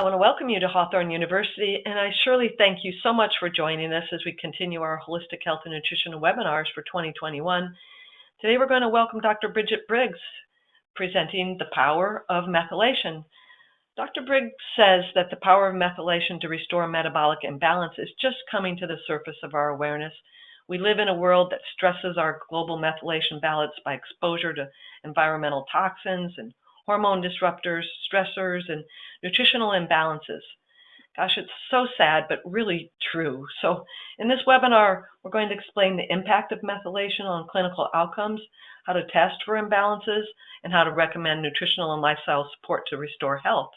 I want to welcome you to Hawthorn University, and I surely thank you so much for joining us as we continue our Holistic Health and Nutrition webinars for 2021. Today we're going to welcome Dr. Bridget Briggs, presenting the power of methylation. Dr. Briggs says that the power of methylation to restore metabolic imbalance is just coming to the surface of our awareness. We live in a world that stresses our global methylation balance by exposure to environmental toxins and hormone disruptors, stressors, and nutritional imbalances. Gosh, it's so sad, but really true. So in this webinar, we're going to explain the impact of methylation on clinical outcomes, how to test for imbalances, and how to recommend nutritional and lifestyle support to restore health.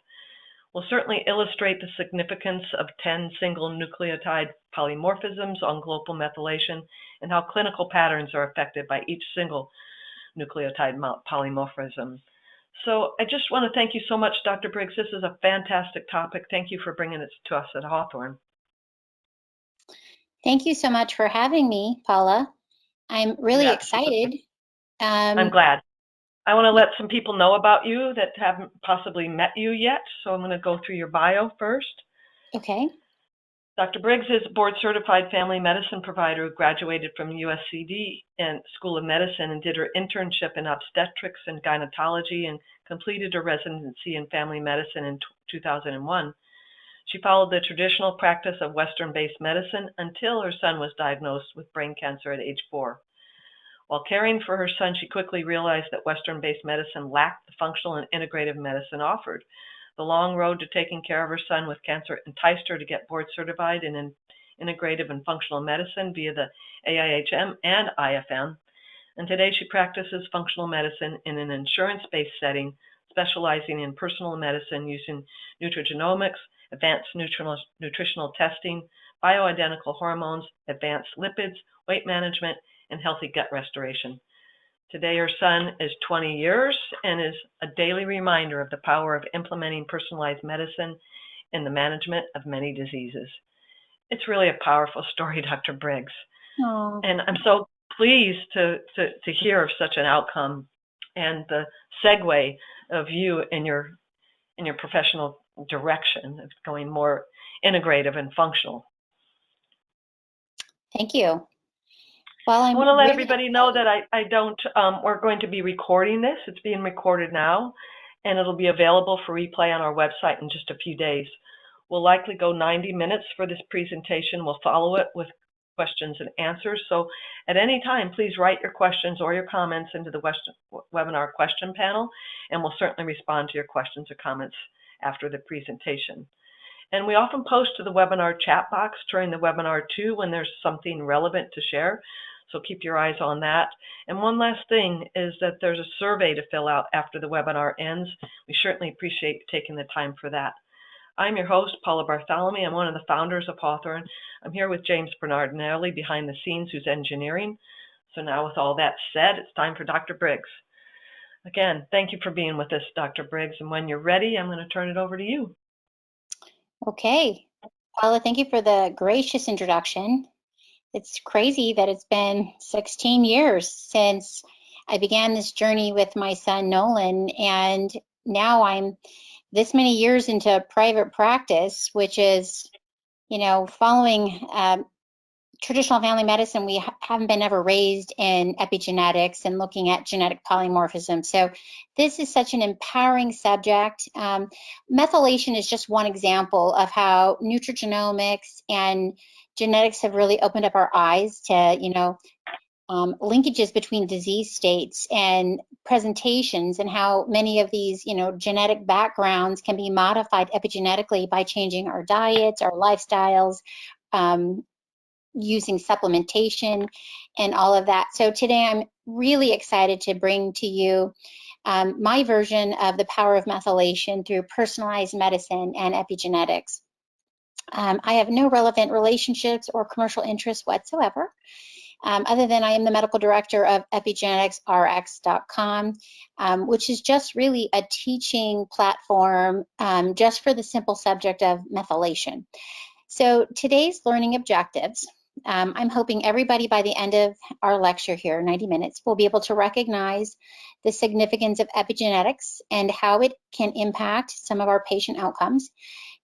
We'll certainly illustrate the significance of 10 single nucleotide polymorphisms on global methylation and how clinical patterns are affected by each single nucleotide polymorphism. So I just want to thank you so much, Dr. Briggs. This is a fantastic topic. Thank you for bringing it to us at Hawthorn. Thank you so much for having me, Paula. I'm really excited. I'm glad. I want to let some people know about you that haven't possibly met you yet. So I'm going to go through your bio first. Okay. Dr. Briggs is a board-certified family medicine provider who graduated from USCD and School of Medicine and did her internship in obstetrics and gynecology and completed her residency in family medicine in 2001. She followed the traditional practice of Western-based medicine until her son was diagnosed with brain cancer at age 4. While caring for her son, she quickly realized that Western-based medicine lacked the functional and integrative medicine offered. The long road to taking care of her son with cancer enticed her to get board certified in integrative and functional medicine via the AIHM and IFM. And today she practices functional medicine in an insurance-based setting, specializing in personal medicine using nutrigenomics, advanced nutritional testing, bioidentical hormones, advanced lipids, weight management, and healthy gut restoration. Today, her son is 20 years and is a daily reminder of the power of implementing personalized medicine in the management of many diseases. It's really a powerful story, Dr. Briggs. Aww. And I'm so pleased to hear of such an outcome and the segue of you in your professional direction of going more integrative and functional. Thank you. Well, I want to let everybody know that we're going to be recording this. It's being recorded now, and it'll be available for replay on our website in just a few days. We'll likely go 90 minutes for this presentation. We'll follow it with questions and answers. So at any time, please write your questions or your comments into the webinar question panel, and we'll certainly respond to your questions or comments after the presentation. And we often post to the webinar chat box during the webinar too when there's something relevant to share. So keep your eyes on that. And one last thing is that there's a survey to fill out after the webinar ends. We certainly appreciate you taking the time for that. I'm your host, Paula Bartholomew. I'm one of the founders of Hawthorn. I'm here with James Bernardinelli behind the scenes, who's engineering. So now with all that said, it's time for Dr. Briggs. Again, thank you for being with us, Dr. Briggs. And when you're ready, I'm going to turn it over to you. Okay. Paula, thank you for the gracious introduction. It's crazy that it's been 16 years since I began this journey with my son, Nolan, and now I'm this many years into private practice, which is, following traditional family medicine. We haven't been ever raised in epigenetics and looking at genetic polymorphism. So this is such an empowering subject. Methylation is just one example of how nutrigenomics and genetics have really opened up our eyes to, linkages between disease states and presentations, and how many of these, genetic backgrounds can be modified epigenetically by changing our diets, our lifestyles, using supplementation and all of that. So today I'm really excited to bring to you my version of the power of methylation through personalized medicine and epigenetics. I have no relevant relationships or commercial interests whatsoever, other than I am the medical director of epigeneticsrx.com, which is just really a teaching platform just for the simple subject of methylation. So today's learning objectives I'm hoping everybody by the end of our lecture here, 90 minutes, will be able to recognize the significance of epigenetics and how it can impact some of our patient outcomes,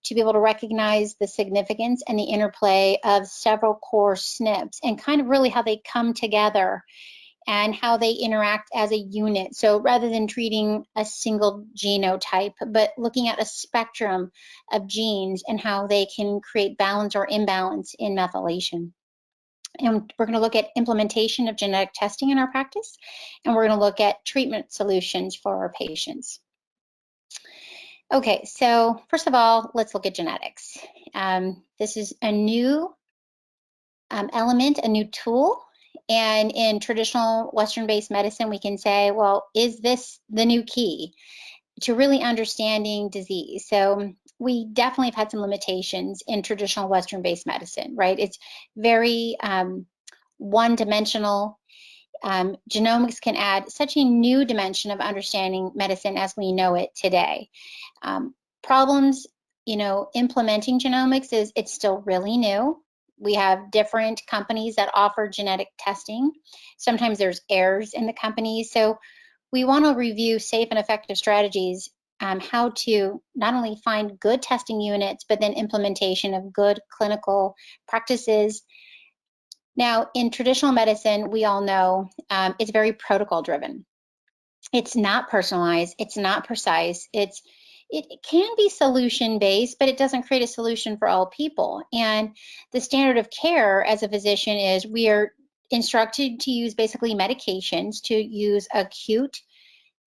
to be able to recognize the significance and the interplay of several core SNPs and kind of really how they come together and how they interact as a unit. So rather than treating a single genotype, but looking at a spectrum of genes and how they can create balance or imbalance in methylation. And we're going to look at implementation of genetic testing in our practice, and we're going to look at treatment solutions for our patients. Okay, so first of all, let's look at genetics. This is a new element, a new tool. And in traditional Western-based medicine, we can say, well, is this the new key to really understanding disease? So we definitely have had some limitations in traditional Western-based medicine, right? It's very one-dimensional. Genomics can add such a new dimension of understanding medicine as we know it today. Problems, implementing genomics is it's still really new. We have different companies that offer genetic testing. Sometimes there's errors in the companies. So we want to review safe and effective strategies, how to not only find good testing units, but then implementation of good clinical practices. Now, in traditional medicine, we all know it's very protocol driven. It's not personalized. It's not precise. It can be solution based, but it doesn't create a solution for all people. And the standard of care as a physician is we are instructed to use basically medications to use acute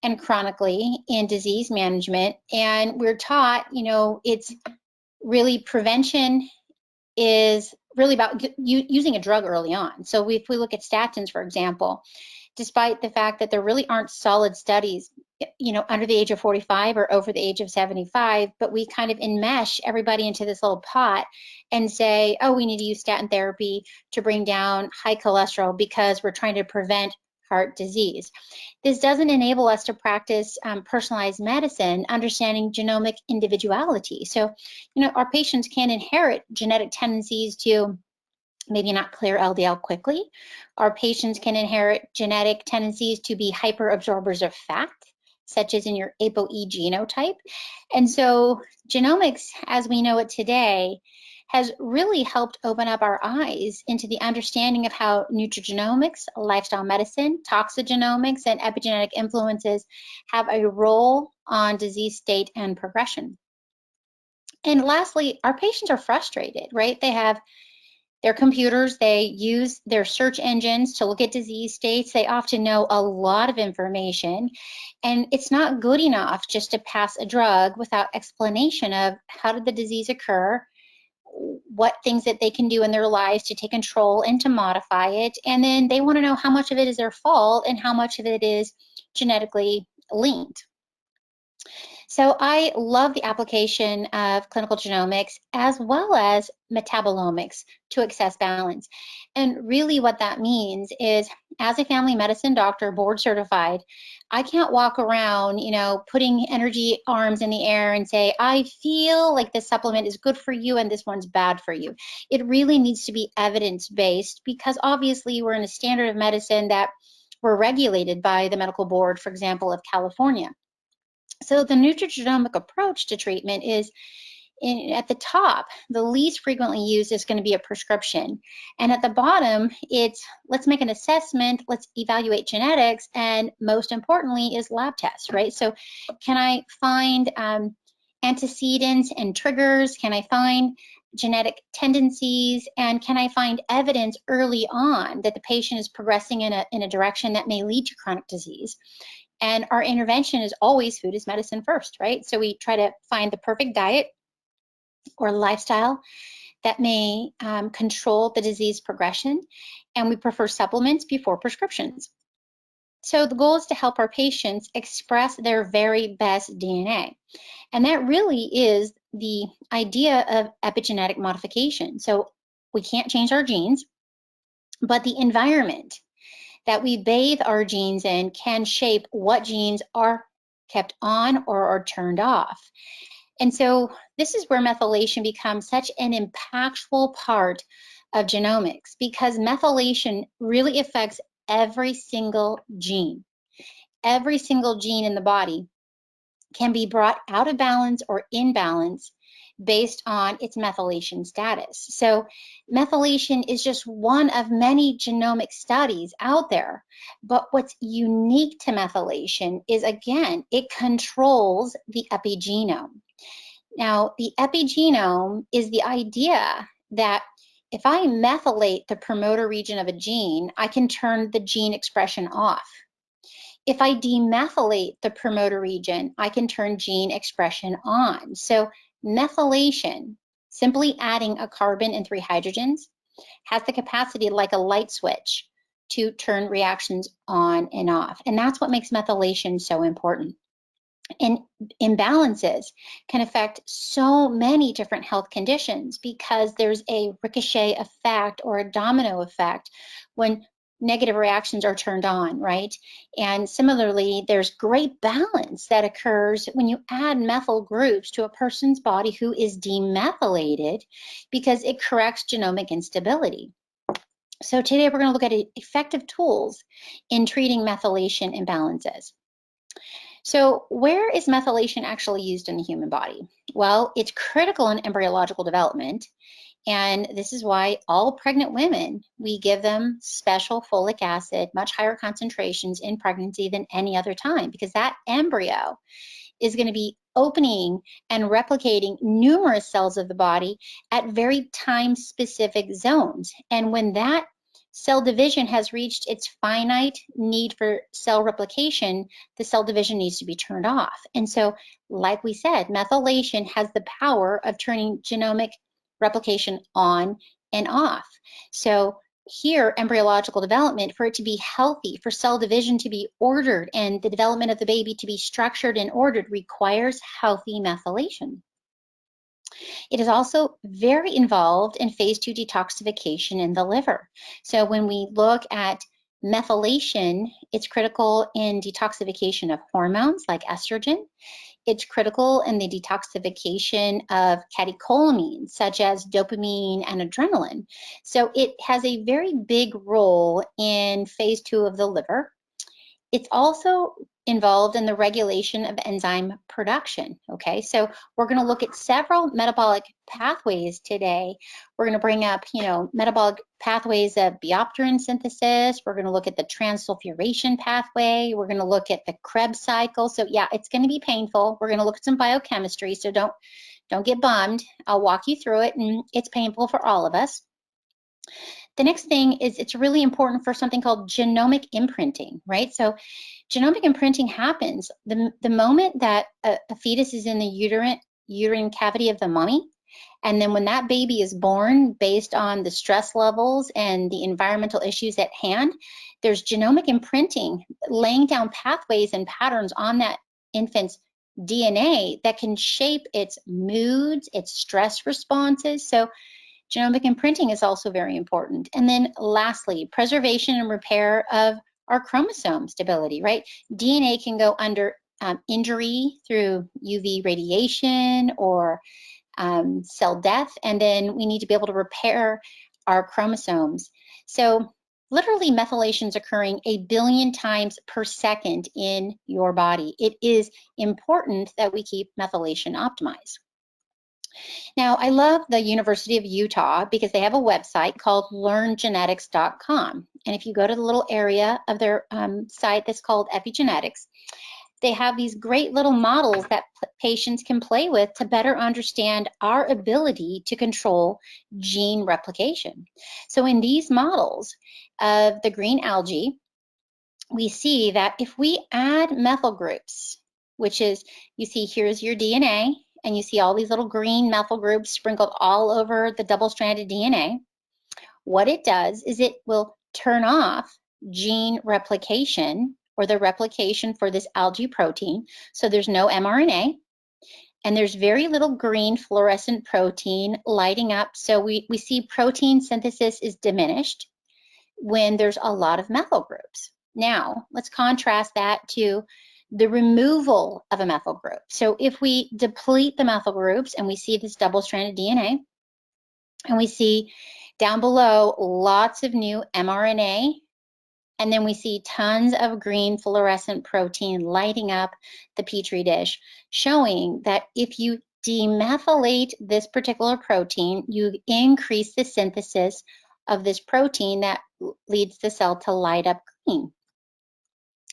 and chronically in disease management. And we're taught, it's really prevention is really about using a drug early on. So if we look at statins, for example, despite the fact that there really aren't solid studies, under the age of 45 or over the age of 75, but we kind of enmesh everybody into this little pot and say, oh, we need to use statin therapy to bring down high cholesterol because we're trying to prevent heart disease. This doesn't enable us to practice personalized medicine, understanding genomic individuality. So, our patients can inherit genetic tendencies to maybe not clear LDL quickly. Our patients can inherit genetic tendencies to be hyperabsorbers of fat, such as in your ApoE genotype. And so genomics, as we know it today, has really helped open up our eyes into the understanding of how nutrigenomics, lifestyle medicine, toxigenomics, and epigenetic influences have a role on disease state and progression. And lastly, our patients are frustrated, right? They have their computers, they use their search engines to look at disease states. They often know a lot of information, and it's not good enough just to pass a drug without explanation of how did the disease occur, what things that they can do in their lives to take control and to modify it. And then they want to know how much of it is their fault and how much of it is genetically linked. So I love the application of clinical genomics as well as metabolomics to assess balance. And really what that means is, as a family medicine doctor, board certified, I can't walk around, putting energy arms in the air and say, I feel like this supplement is good for you and this one's bad for you. It really needs to be evidence-based, because obviously we're in a standard of medicine that we're regulated by the medical board, for example, of California. So the nutrigenomic approach to treatment is, at the top, the least frequently used is going to be a prescription. And at the bottom, it's let's make an assessment, let's evaluate genetics, and most importantly is lab tests, right? So can I find antecedents and triggers? Can I find genetic tendencies? And can I find evidence early on that the patient is progressing in a direction that may lead to chronic disease? And our intervention is always food is medicine first, right? So we try to find the perfect diet or lifestyle that may control the disease progression, and we prefer supplements before prescriptions. So the goal is to help our patients express their very best DNA. And that really is the idea of epigenetic modification. So we can't change our genes, but the environment that we bathe our genes in can shape what genes are kept on or are turned off. And so this is where methylation becomes such an impactful part of genomics because methylation really affects every single gene. Every single gene in the body can be brought out of balance or in balance based on its methylation status. So methylation is just one of many genomic studies out there. But what's unique to methylation is, again, it controls the epigenome. Now, the epigenome is the idea that if I methylate the promoter region of a gene, I can turn the gene expression off. If I demethylate the promoter region, I can turn gene expression on. So methylation, simply adding a carbon and 3 hydrogens, has the capacity, like a light switch, to turn reactions on and off. And that's what makes methylation so important. And imbalances can affect so many different health conditions because there's a ricochet effect or a domino effect when negative reactions are turned on, right? And similarly, there's great balance that occurs when you add methyl groups to a person's body who is demethylated because it corrects genomic instability. So today we're going to look at effective tools in treating methylation imbalances. So where is methylation actually used in the human body? Well, it's critical in embryological development. And this is why all pregnant women, we give them special folic acid, much higher concentrations in pregnancy than any other time, because that embryo is going to be opening and replicating numerous cells of the body at very time-specific zones. And when that cell division has reached its finite need for cell replication, the cell division needs to be turned off. And so, like we said, methylation has the power of turning genomic replication on and off. So here, embryological development, for it to be healthy, for cell division to be ordered, and the development of the baby to be structured and ordered, requires healthy methylation. It is also very involved in phase 2 detoxification in the liver. So when we look at methylation, it's critical in detoxification of hormones like estrogen. It's critical in the detoxification of catecholamines, such as dopamine and adrenaline. So it has a very big role in phase 2 of the liver. It's also involved in the regulation of enzyme production. Okay, so we're going to look at several metabolic pathways today. We're going to bring up, metabolic pathways of Biopterin synthesis. We're going to look at the transsulfuration pathway. We're going to look at the Krebs cycle. So yeah, it's going to be painful. We're going to look at some biochemistry. So don't get bummed. I'll walk you through it, and it's painful for all of us. The next thing is it's really important for something called genomic imprinting, right? So genomic imprinting happens the moment that a fetus is in the uterine cavity of the mommy. And then when that baby is born, based on the stress levels and the environmental issues at hand, there's genomic imprinting, laying down pathways and patterns on that infant's DNA that can shape its moods, its stress responses. So genomic imprinting is also very important. And then lastly, preservation and repair of our chromosome stability, right? DNA can go under injury through UV radiation or cell death, and then we need to be able to repair our chromosomes. So literally methylation is occurring 1 billion times per second in your body. It is important that we keep methylation optimized. Now, I love the University of Utah because they have a website called learngenetics.com. And if you go to the little area of their site that's called Epigenetics, they have these great little models that patients can play with to better understand our ability to control gene replication. So in these models of the green algae, we see that if we add methyl groups, which is, you see here's your DNA, and you see all these little green methyl groups sprinkled all over the double-stranded DNA, what it does is it will turn off gene replication, or the replication for this algae protein. So there's no mRNA, and there's very little green fluorescent protein lighting up. So we see protein synthesis is diminished when there's a lot of methyl groups. Now, let's contrast that to the removal of a methyl group. So if we deplete the methyl groups and we see this double-stranded DNA, and we see Down below, lots of new mRNA, and then we see tons of green fluorescent protein lighting up the Petri dish, showing that if you demethylate this particular protein, you increase the synthesis of this protein that leads the cell to light up green.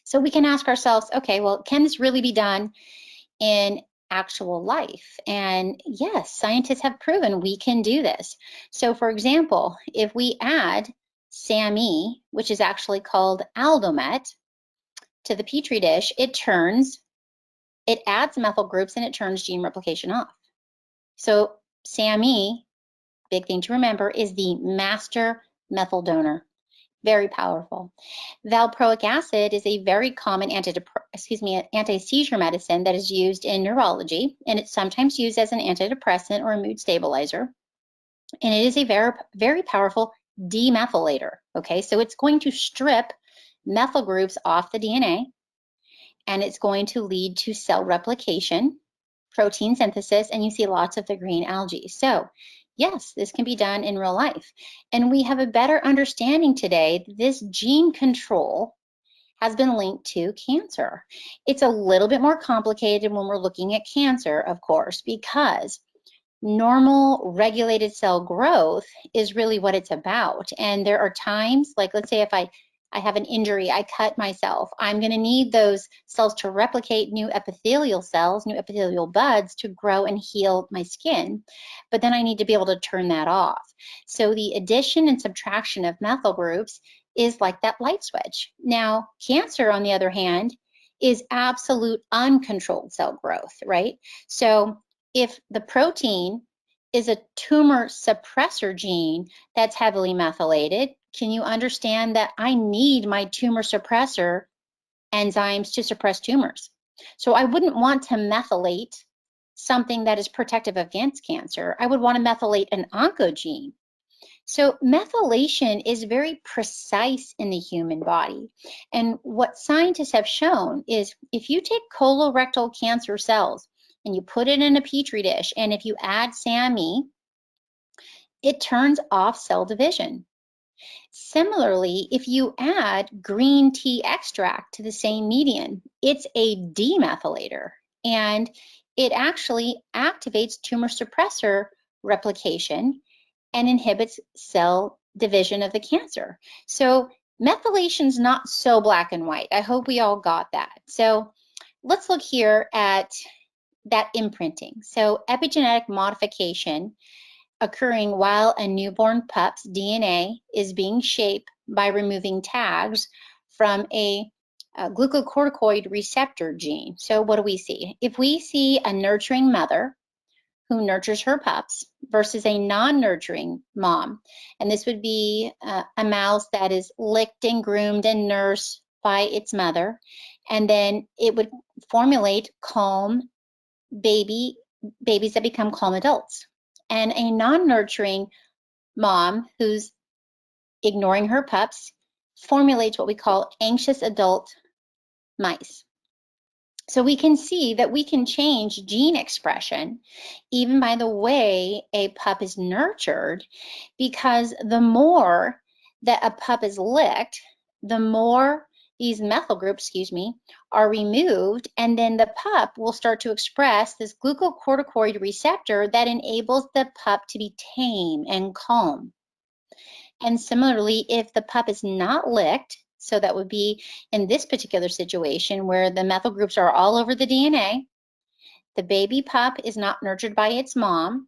So we can ask ourselves, okay, well, can this really be done in actual life? And yes, scientists have proven we can do this. So for example, if we add Sammy, which is actually called Aldomet, to the Petri dish, it adds methyl groups and it turns gene replication off. So Sammy, big thing to remember, is the master methyl donor. Very powerful. Valproic acid is a very common anti-seizure medicine that is used in neurology, and it's sometimes used as an antidepressant or a mood stabilizer. And it is a very, very powerful demethylator. Okay, so it's going to strip methyl groups off the DNA, and it's going to lead to cell replication, protein synthesis, and you see lots of the green algae. So yes, this can be done in real life. And we have a better understanding today that this gene control has been linked to cancer. It's a little bit more complicated when we're looking at cancer, of course, because normal regulated cell growth is really what it's about. And there are times, like let's say if I have an injury, I cut myself, I'm going to need those cells to replicate new epithelial cells, new epithelial buds to grow and heal my skin. But then I need to be able to turn that off. So the addition and subtraction of methyl groups is like that light switch. Now, cancer, on the other hand, is absolute uncontrolled cell growth, right? So if the protein is a tumor suppressor gene that's heavily methylated, can you understand that I need my tumor suppressor enzymes to suppress tumors? So I wouldn't want to methylate something that is protective against cancer. I would want to methylate an oncogene. So methylation is very precise in the human body. And what scientists have shown is if you take colorectal cancer cells and you put it in a Petri dish, and if you add Sammy, it turns off cell division. Similarly, if you add green tea extract to the same medium, it's a demethylator, and it actually activates tumor suppressor replication and inhibits cell division of the cancer. So methylation's not so black and white. I hope we all got that. So let's look here at that imprinting. So epigenetic modification occurring while a newborn pup's DNA is being shaped by removing tags from a glucocorticoid receptor gene. So what do we see? If we see a nurturing mother who nurtures her pups versus a non-nurturing mom, and this would be a mouse that is licked and groomed and nursed by its mother, and then it would formulate calm babies that become calm adults. And a non-nurturing mom who's ignoring her pups formulates what we call anxious adult mice. So we can see that we can change gene expression even by the way a pup is nurtured, because the more that a pup is licked, the more these methyl groups, are removed, and then the pup will start to express this glucocorticoid receptor that enables the pup to be tame and calm. And similarly, if the pup is not licked, so that would be in this particular situation where the methyl groups are all over the DNA, the baby pup is not nurtured by its mom,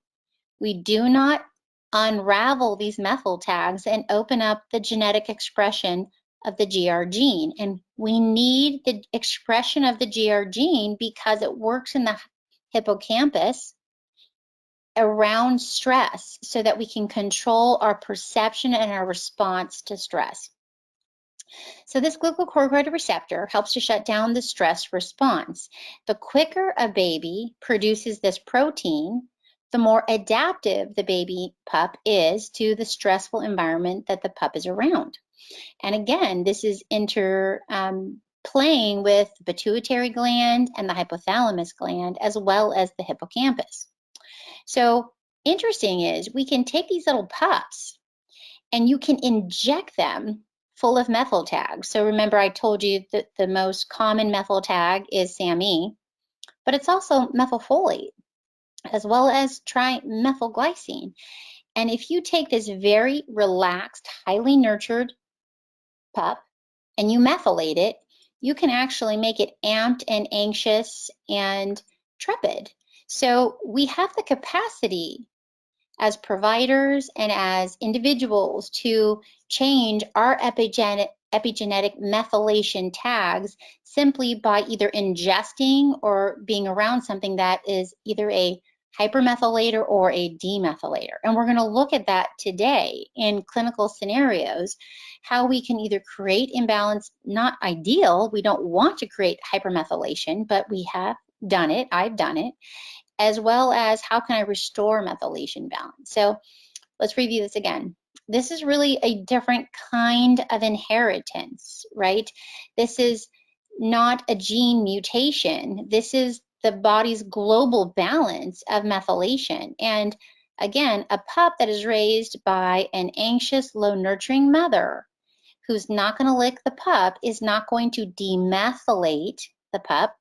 we do not unravel these methyl tags and open up the genetic expression of the GR gene. And we need the expression of the GR gene because it works in the hippocampus around stress so that we can control our perception and our response to stress. So this glucocorticoid receptor helps to shut down the stress response. The quicker a baby produces this protein, the more adaptive the baby pup is to the stressful environment that the pup is around. And again, this is playing with the pituitary gland and the hypothalamus gland, as well as the hippocampus. So interesting is we can take these little pups and you can inject them full of methyl tags. So remember, I told you that the most common methyl tag is Sammy, but it's also methylfolate as well as trimethylglycine. And if you take this very relaxed, highly nurtured pup and you methylate it, you can actually make it amped and anxious and trepid. So we have the capacity as providers and as individuals to change our epigenetic methylation tags simply by either ingesting or being around something that is either a hypermethylator or a demethylator. And we're going to look at that today in clinical scenarios, how we can either create imbalance, not ideal, we don't want to create hypermethylation, but we have done it, I've done it, as well as how can I restore methylation balance. So let's review this again. This is really a different kind of inheritance, right? This is not a gene mutation. This is the body's global balance of methylation. And again, a pup that is raised by an anxious, low nurturing mother who's not going to lick the pup is not going to demethylate the pup,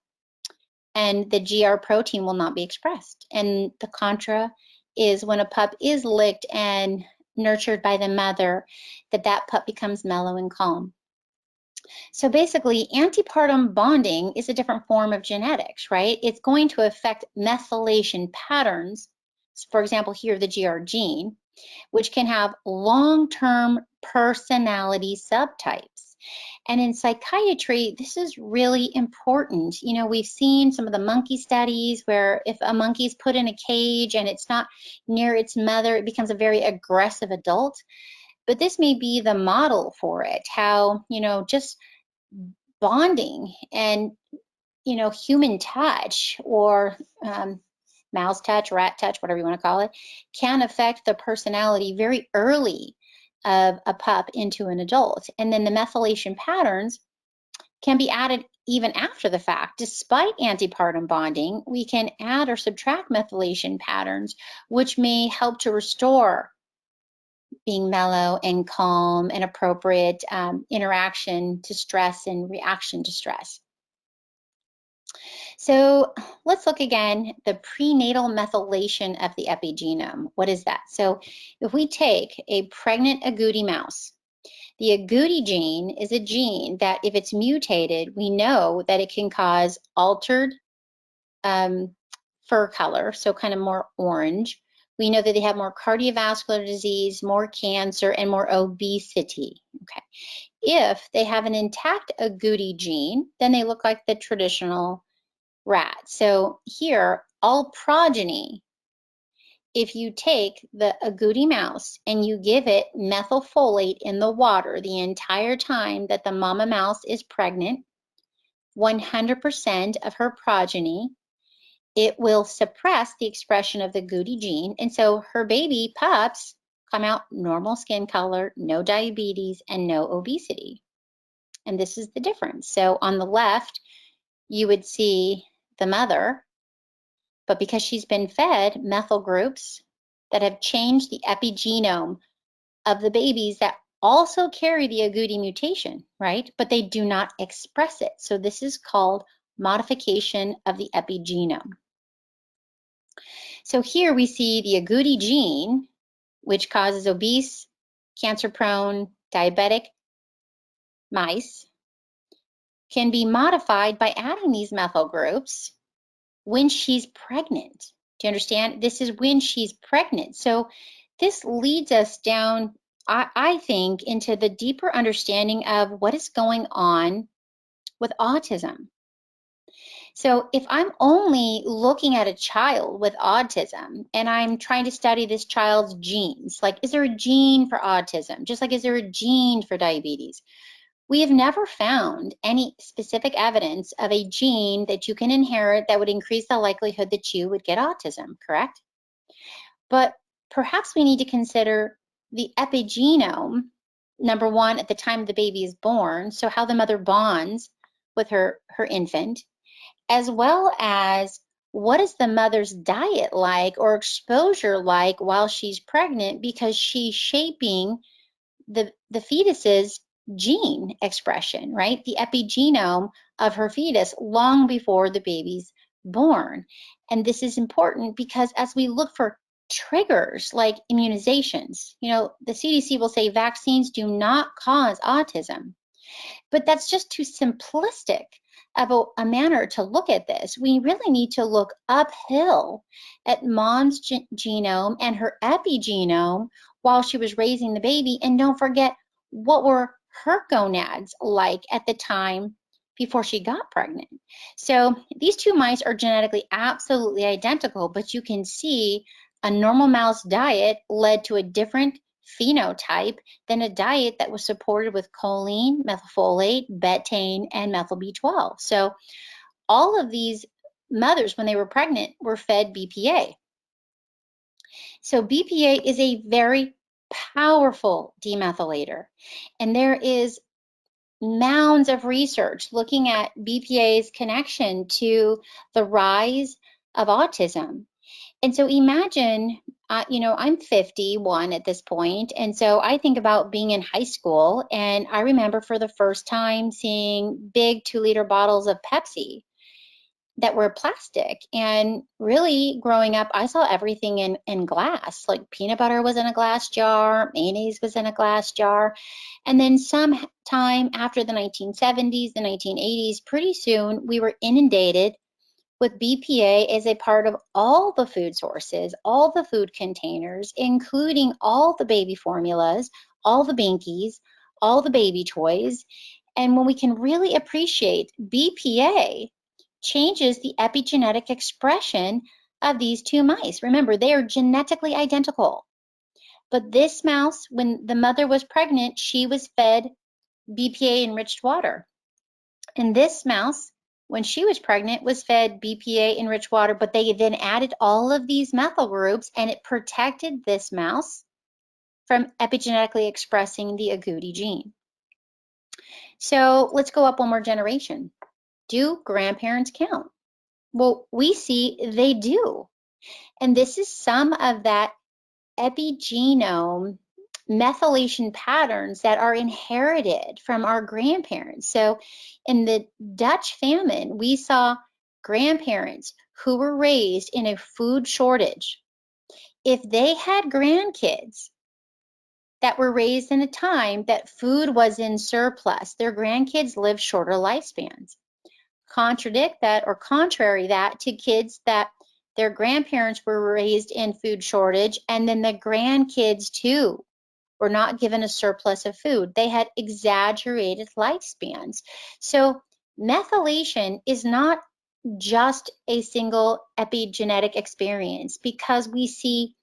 and the GR protein will not be expressed. And the contra is when a pup is licked and nurtured by the mother, that pup becomes mellow and calm. So basically, antepartum bonding is a different form of genetics, right? It's going to affect methylation patterns. For example, here, the GR gene, which can have long-term personality subtypes. And in psychiatry, this is really important. You know, we've seen some of the monkey studies where if a monkey is put in a cage and it's not near its mother, it becomes a very aggressive adult. But this may be the model for it, how, you know, just bonding and, you know, human touch or mouse touch, rat touch, whatever you want to call it, can affect the personality very early of a pup into an adult. And then the methylation patterns can be added even after the fact. Despite antepartum bonding, we can add or subtract methylation patterns, which may help to restore being mellow and calm and appropriate interaction to stress and reaction to stress. So let's look again, the prenatal methylation of the epigenome. What is that? So if we take a pregnant agouti mouse, the agouti gene is a gene that if it's mutated, we know that it can cause altered fur color, so kind of more orange. We know that they have more cardiovascular disease, more cancer, and more obesity. Okay. If they have an intact agouti gene, then they look like the traditional rat. So here, all progeny, if you take the agouti mouse and you give it methylfolate in the water the entire time that the mama mouse is pregnant, 100% of her progeny, it will suppress the expression of the agouti gene. And so her baby pups come out normal skin color, no diabetes, and no obesity. And this is the difference. So on the left, you would see the mother, but because she's been fed methyl groups that have changed the epigenome of the babies that also carry the agouti mutation, right? But they do not express it. So this is called modification of the epigenome. So here we see the agouti gene, which causes obese, cancer-prone, diabetic mice, can be modified by adding these methyl groups when she's pregnant. Do you understand? This is when she's pregnant. So this leads us down, I think, into the deeper understanding of what is going on with autism. So if I'm only looking at a child with autism and I'm trying to study this child's genes, like is there a gene for autism? Just like is there a gene for diabetes? We have never found any specific evidence of a gene that you can inherit that would increase the likelihood that you would get autism, correct? But perhaps we need to consider the epigenome, number one, at the time the baby is born, so how the mother bonds with her infant, as well as what is the mother's diet like or exposure like while she's pregnant, because she's shaping the fetus's gene expression, right? The epigenome of her fetus long before the baby's born. And this is important because as we look for triggers like immunizations, the CDC will say vaccines do not cause autism, but that's just too simplistic of a manner to look at this. We really need to look uphill at mom's genome and her epigenome while she was raising the baby. And don't forget, what were her gonads like at the time before she got pregnant? So these two mice are genetically absolutely identical, but you can see a normal mouse diet led to a different phenotype than a diet that was supported with choline, methylfolate, betaine, and methyl B12. So all of these mothers, when they were pregnant, were fed BPA. So BPA is a very powerful demethylator, and there is mounds of research looking at BPA's connection to the rise of autism. And so imagine, I'm 51 at this point, and so I think about being in high school, and I remember for the first time seeing big 2-liter bottles of Pepsi that were plastic. And really growing up, I saw everything in glass, like peanut butter was in a glass jar, mayonnaise was in a glass jar. And then sometime after the 1970s, the 1980s, pretty soon we were inundated with BPA as a part of all the food sources, all the food containers, including all the baby formulas, all the binkies, all the baby toys. And when we can really appreciate BPA changes the epigenetic expression of these two mice. Remember, they are genetically identical. But this mouse, when the mother was pregnant, she was fed BPA-enriched water. And this mouse, when she was pregnant, was fed BPA-enriched water, but they then added all of these methyl groups, and it protected this mouse from epigenetically expressing the agouti gene. So let's go up one more generation. Do grandparents count? Well, we see they do. And this is some of that epigenome methylation patterns that are inherited from our grandparents. So in the Dutch famine, we saw grandparents who were raised in a food shortage. If they had grandkids that were raised in a time that food was in surplus, their grandkids lived shorter lifespans. Contradict that or contrary that to kids that their grandparents were raised in food shortage, and then the grandkids too were not given a surplus of food. They had exaggerated lifespans. So methylation is not just a single epigenetic experience, because we see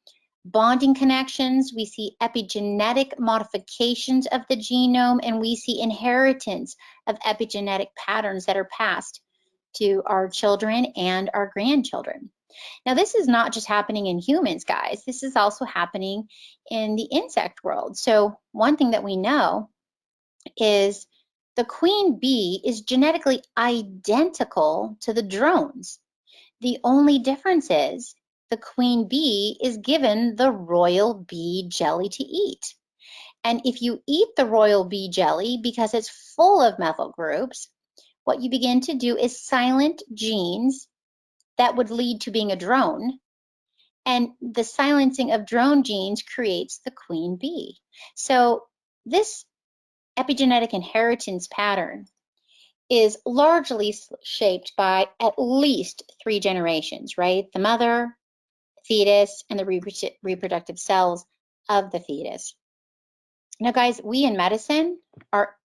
bonding connections, we see epigenetic modifications of the genome, and we see inheritance of epigenetic patterns that are passed to our children and our grandchildren. Now, this is not just happening in humans, guys. This is also happening in the insect world. So one thing that we know is the queen bee is genetically identical to the drones. The only difference is the queen bee is given the royal bee jelly to eat. And if you eat the royal bee jelly, because it's full of methyl groups, what you begin to do is silent genes that would lead to being a drone. And the silencing of drone genes creates the queen bee. So this epigenetic inheritance pattern is largely shaped by at least 3 generations, right? The mother, fetus, and the reproductive cells of the fetus. Now, guys, we in medicine are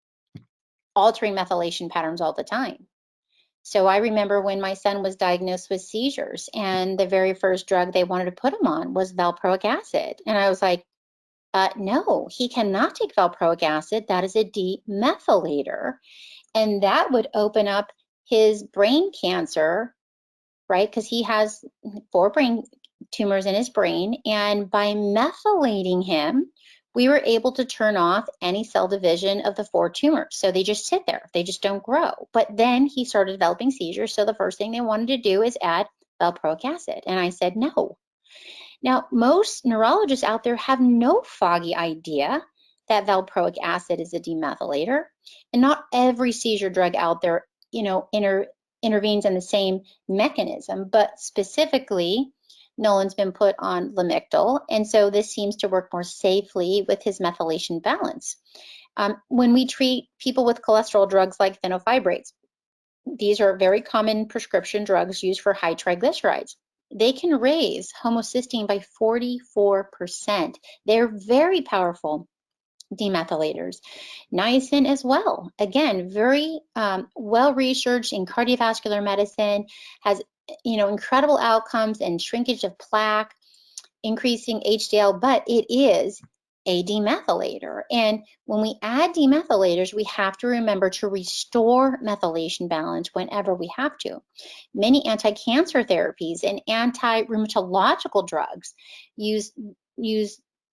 altering methylation patterns all the time. So I remember when my son was diagnosed with seizures, and the very first drug they wanted to put him on was valproic acid. And I was like, no, he cannot take valproic acid. That is a demethylator. And that would open up his brain cancer, right? Because he has 4 brain tumors in his brain. And by methylating him, we were able to turn off any cell division of the 4 tumors. So they just sit there. They just don't grow. But then he started developing seizures. So the first thing they wanted to do is add valproic acid. And I said, no. Now, most neurologists out there have no foggy idea that valproic acid is a demethylator, and not every seizure drug out there, intervenes in the same mechanism, but specifically, Nolan's been put on Lamictal, and so this seems to work more safely with his methylation balance. When we treat people with cholesterol drugs like fenofibrates, these are very common prescription drugs used for high triglycerides. They can raise homocysteine by 44%. They're very powerful demethylators. Niacin as well. Again, very well researched in cardiovascular medicine, has incredible outcomes and shrinkage of plaque, increasing HDL, but it is a demethylator. And when we add demethylators, we have to remember to restore methylation balance whenever we have to. Many anti-cancer therapies and anti-rheumatological drugs use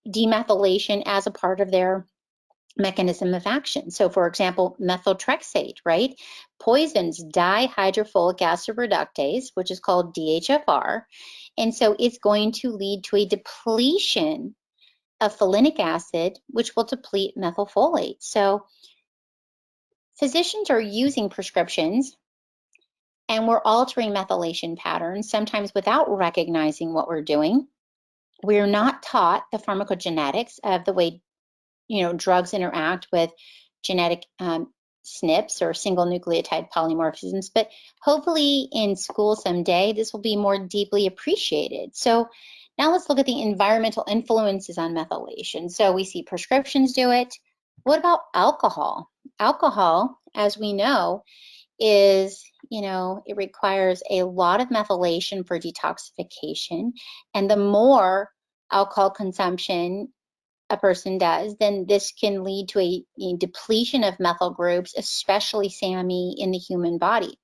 demethylation as a part of their mechanism of action. So for example, methotrexate, right, poisons dihydrofolic acid reductase, which is called DHFR. And so it's going to lead to a depletion of folinic acid, which will deplete methylfolate. So physicians are using prescriptions and we're altering methylation patterns, sometimes without recognizing what we're doing. We're not taught the pharmacogenetics of the way drugs interact with genetic SNPs or single nucleotide polymorphisms, but hopefully in school someday this will be more deeply appreciated. So now let's look at the environmental influences on methylation. So we see prescriptions do it. What about alcohol? Alcohol, as we know, is, it requires a lot of methylation for detoxification. And the more alcohol consumption a person does, then this can lead to a depletion of methyl groups, especially Sammy, in the human body.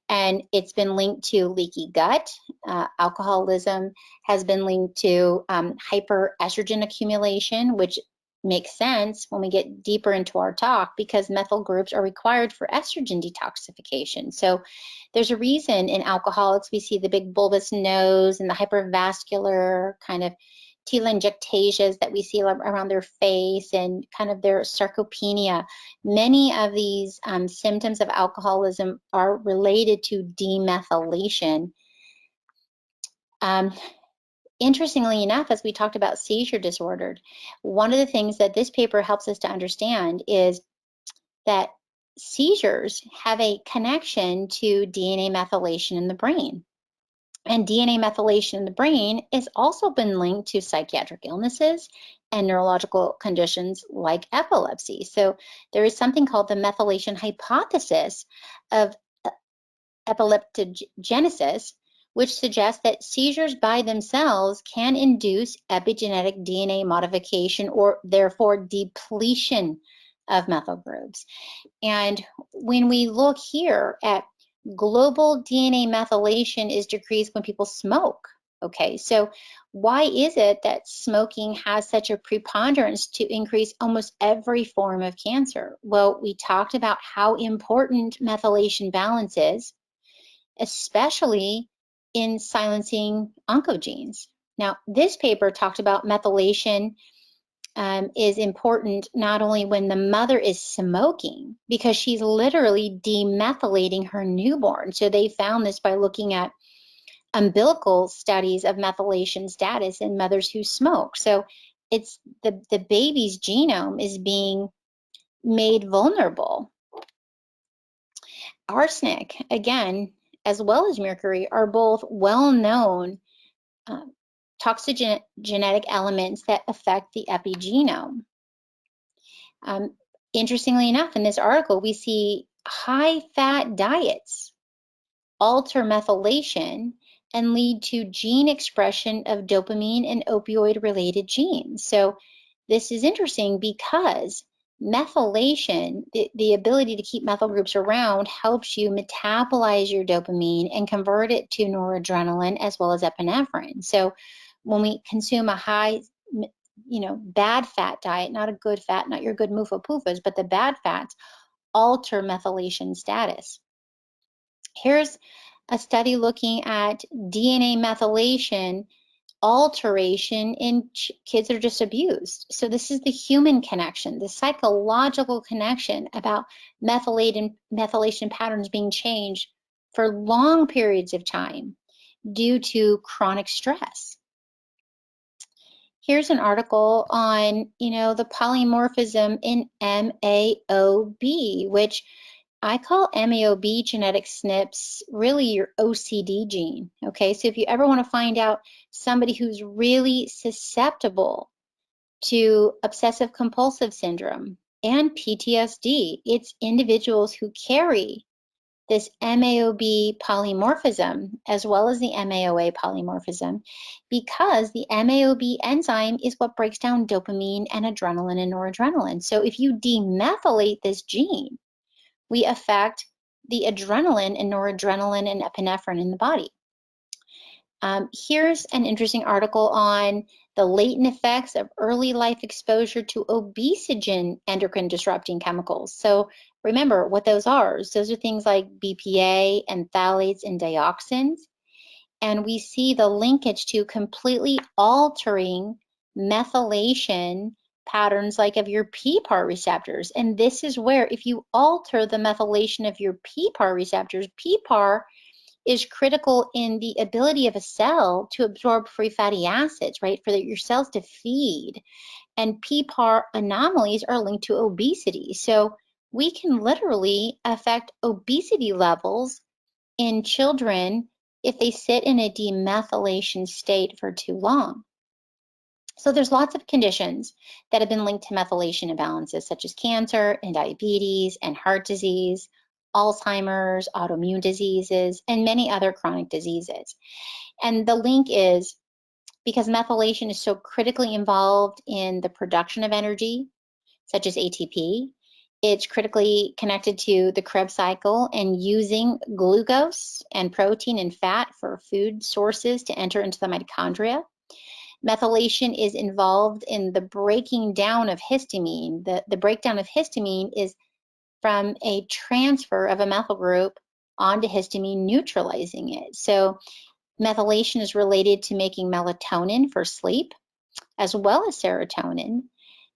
And it's been linked to leaky gut. Alcoholism has been linked to hyperestrogen accumulation, which makes sense when we get deeper into our talk because methyl groups are required for estrogen detoxification. So there's a reason in alcoholics we see the big bulbous nose and the hypervascular kind of telangiectasias that we see around their face and kind of their sarcopenia. Many of these symptoms of alcoholism are related to demethylation. Interestingly enough, as we talked about seizure disorder, one of the things that this paper helps us to understand is that seizures have a connection to DNA methylation in the brain. And DNA methylation in the brain has also been linked to psychiatric illnesses and neurological conditions like epilepsy. So there is something called the methylation hypothesis of epileptogenesis, which suggests that seizures by themselves can induce epigenetic DNA modification or therefore depletion of methyl groups. And when we look here at global DNA methylation is decreased when people smoke. Okay, so why is it that smoking has such a preponderance to increase almost every form of cancer? Well, we talked about how important methylation balance is, especially in silencing oncogenes. Now, this paper talked about methylation is important not only when the mother is smoking, because she's literally demethylating her newborn. So they found this by looking at umbilical studies of methylation status in mothers who smoke. So it's the baby's genome is being made vulnerable. Arsenic, again, as well as mercury, are both well-known toxigenic elements that affect the epigenome. Interestingly enough, in this article, we see high-fat diets alter methylation and lead to gene expression of dopamine and opioid-related genes. So this is interesting because methylation, the ability to keep methyl groups around, helps you metabolize your dopamine and convert it to noradrenaline as well as epinephrine. So when we consume a high, bad fat diet, not a good fat, not your good mufa-pufas, but the bad fats, alter methylation status. Here's a study looking at DNA methylation alteration in kids that are just abused. So this is the human connection, the psychological connection about methylation patterns being changed for long periods of time due to chronic stress. Here's an article on, the polymorphism in MAOB, which I call MAOB genetic SNPs really your OCD gene. Okay, so if you ever want to find out somebody who's really susceptible to obsessive compulsive syndrome and PTSD, it's individuals who carry this MAOB polymorphism as well as the MAOA polymorphism, because the MAOB enzyme is what breaks down dopamine and adrenaline and noradrenaline. So if you demethylate this gene, we affect the adrenaline and noradrenaline and epinephrine in the body. Here's an interesting article on the latent effects of early life exposure to obesogen endocrine disrupting chemicals. So remember what those are. Those are things like BPA and phthalates and dioxins. And we see the linkage to completely altering methylation patterns like of your PPAR receptors. And this is where if you alter the methylation of your PPAR receptors, PPAR is critical in the ability of a cell to absorb free fatty acids, right, for your cells to feed. And PPAR anomalies are linked to obesity. So we can literally affect obesity levels in children if they sit in a demethylation state for too long. So there's lots of conditions that have been linked to methylation imbalances, such as cancer and diabetes and heart disease, Alzheimer's, autoimmune diseases, and many other chronic diseases. And the link is because methylation is so critically involved in the production of energy, such as ATP. It's critically connected to the Krebs cycle and using glucose and protein and fat for food sources to enter into the mitochondria. Methylation is involved in the breaking down of histamine. The breakdown of histamine is from a transfer of a methyl group onto histamine, neutralizing it. So methylation is related to making melatonin for sleep, as well as serotonin.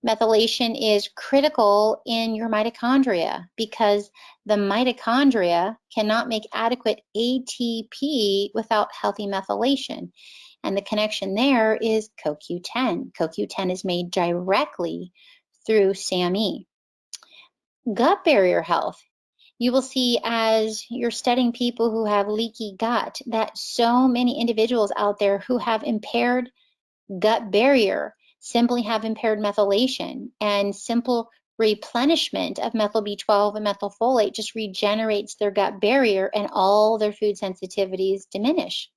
Methylation is critical in your mitochondria because the mitochondria cannot make adequate ATP without healthy methylation. And the connection there is CoQ10. CoQ10 is made directly through Sammy. Gut barrier health. You will see as you're studying people who have leaky gut that so many individuals out there who have impaired gut barrier simply have impaired methylation, and simple replenishment of methyl B12 and methylfolate just regenerates their gut barrier and all their food sensitivities diminish.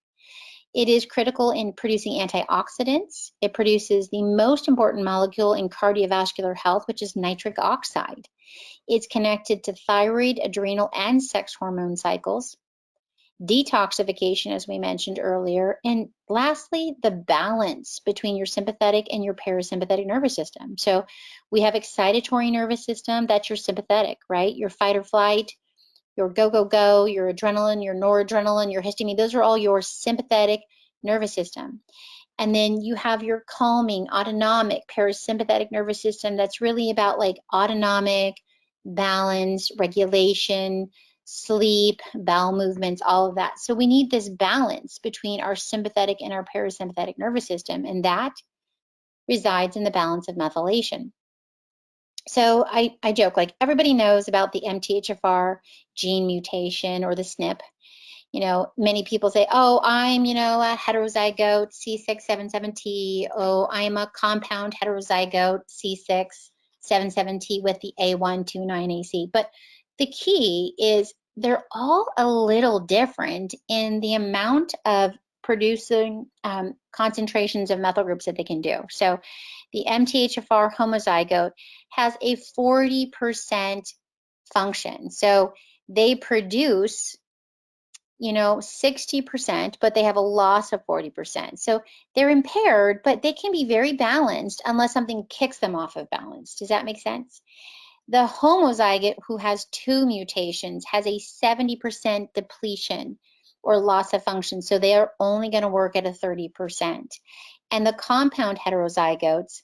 It is critical in producing antioxidants. It produces the most important molecule in cardiovascular health, which is nitric oxide. It's connected to thyroid, adrenal, and sex hormone cycles. Detoxification, as we mentioned earlier. And lastly, the balance between your sympathetic and your parasympathetic nervous system. So we have excitatory nervous system, that's your sympathetic, right? Your fight or flight, your go, go, go, your adrenaline, your noradrenaline, your histamine, those are all your sympathetic nervous system. And then you have your calming, autonomic, parasympathetic nervous system that's really about like autonomic, balance, regulation, sleep, bowel movements, all of that. So we need this balance between our sympathetic and our parasympathetic nervous system, and that resides in the balance of methylation. So I joke, like everybody knows about the MTHFR gene mutation or the SNP. Many people say, oh, I'm, a heterozygote C677T. Oh, I'm a compound heterozygote C677T with the A129AC. But the key is they're all a little different in the amount of producing concentrations of methyl groups that they can do. So the MTHFR homozygote has a 40% function. So they produce 60%, but they have a loss of 40%. So they're impaired, but they can be very balanced unless something kicks them off of balance. Does that make sense? The homozygote who has 2 mutations has a 70% depletion or loss of function. So they are only going to work at a 30%. And the compound heterozygotes,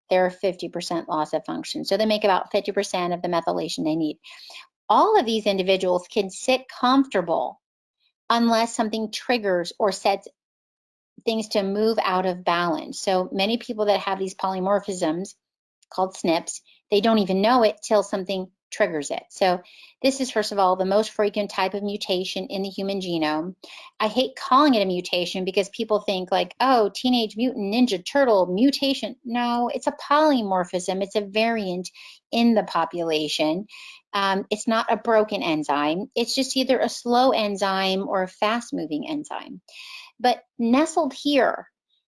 they're 50% loss of function. So they make about 50% of the methylation they need. All of these individuals can sit comfortable unless something triggers or sets things to move out of balance. So many people that have these polymorphisms called SNPs, they don't even know it till something triggers it. So this is, first of all, the most frequent type of mutation in the human genome. I hate calling it a mutation because people think like, oh, Teenage Mutant Ninja Turtle mutation. No, it's a polymorphism. It's a variant in the population. It's not a broken enzyme. It's just either a slow enzyme or a fast-moving enzyme. But nestled here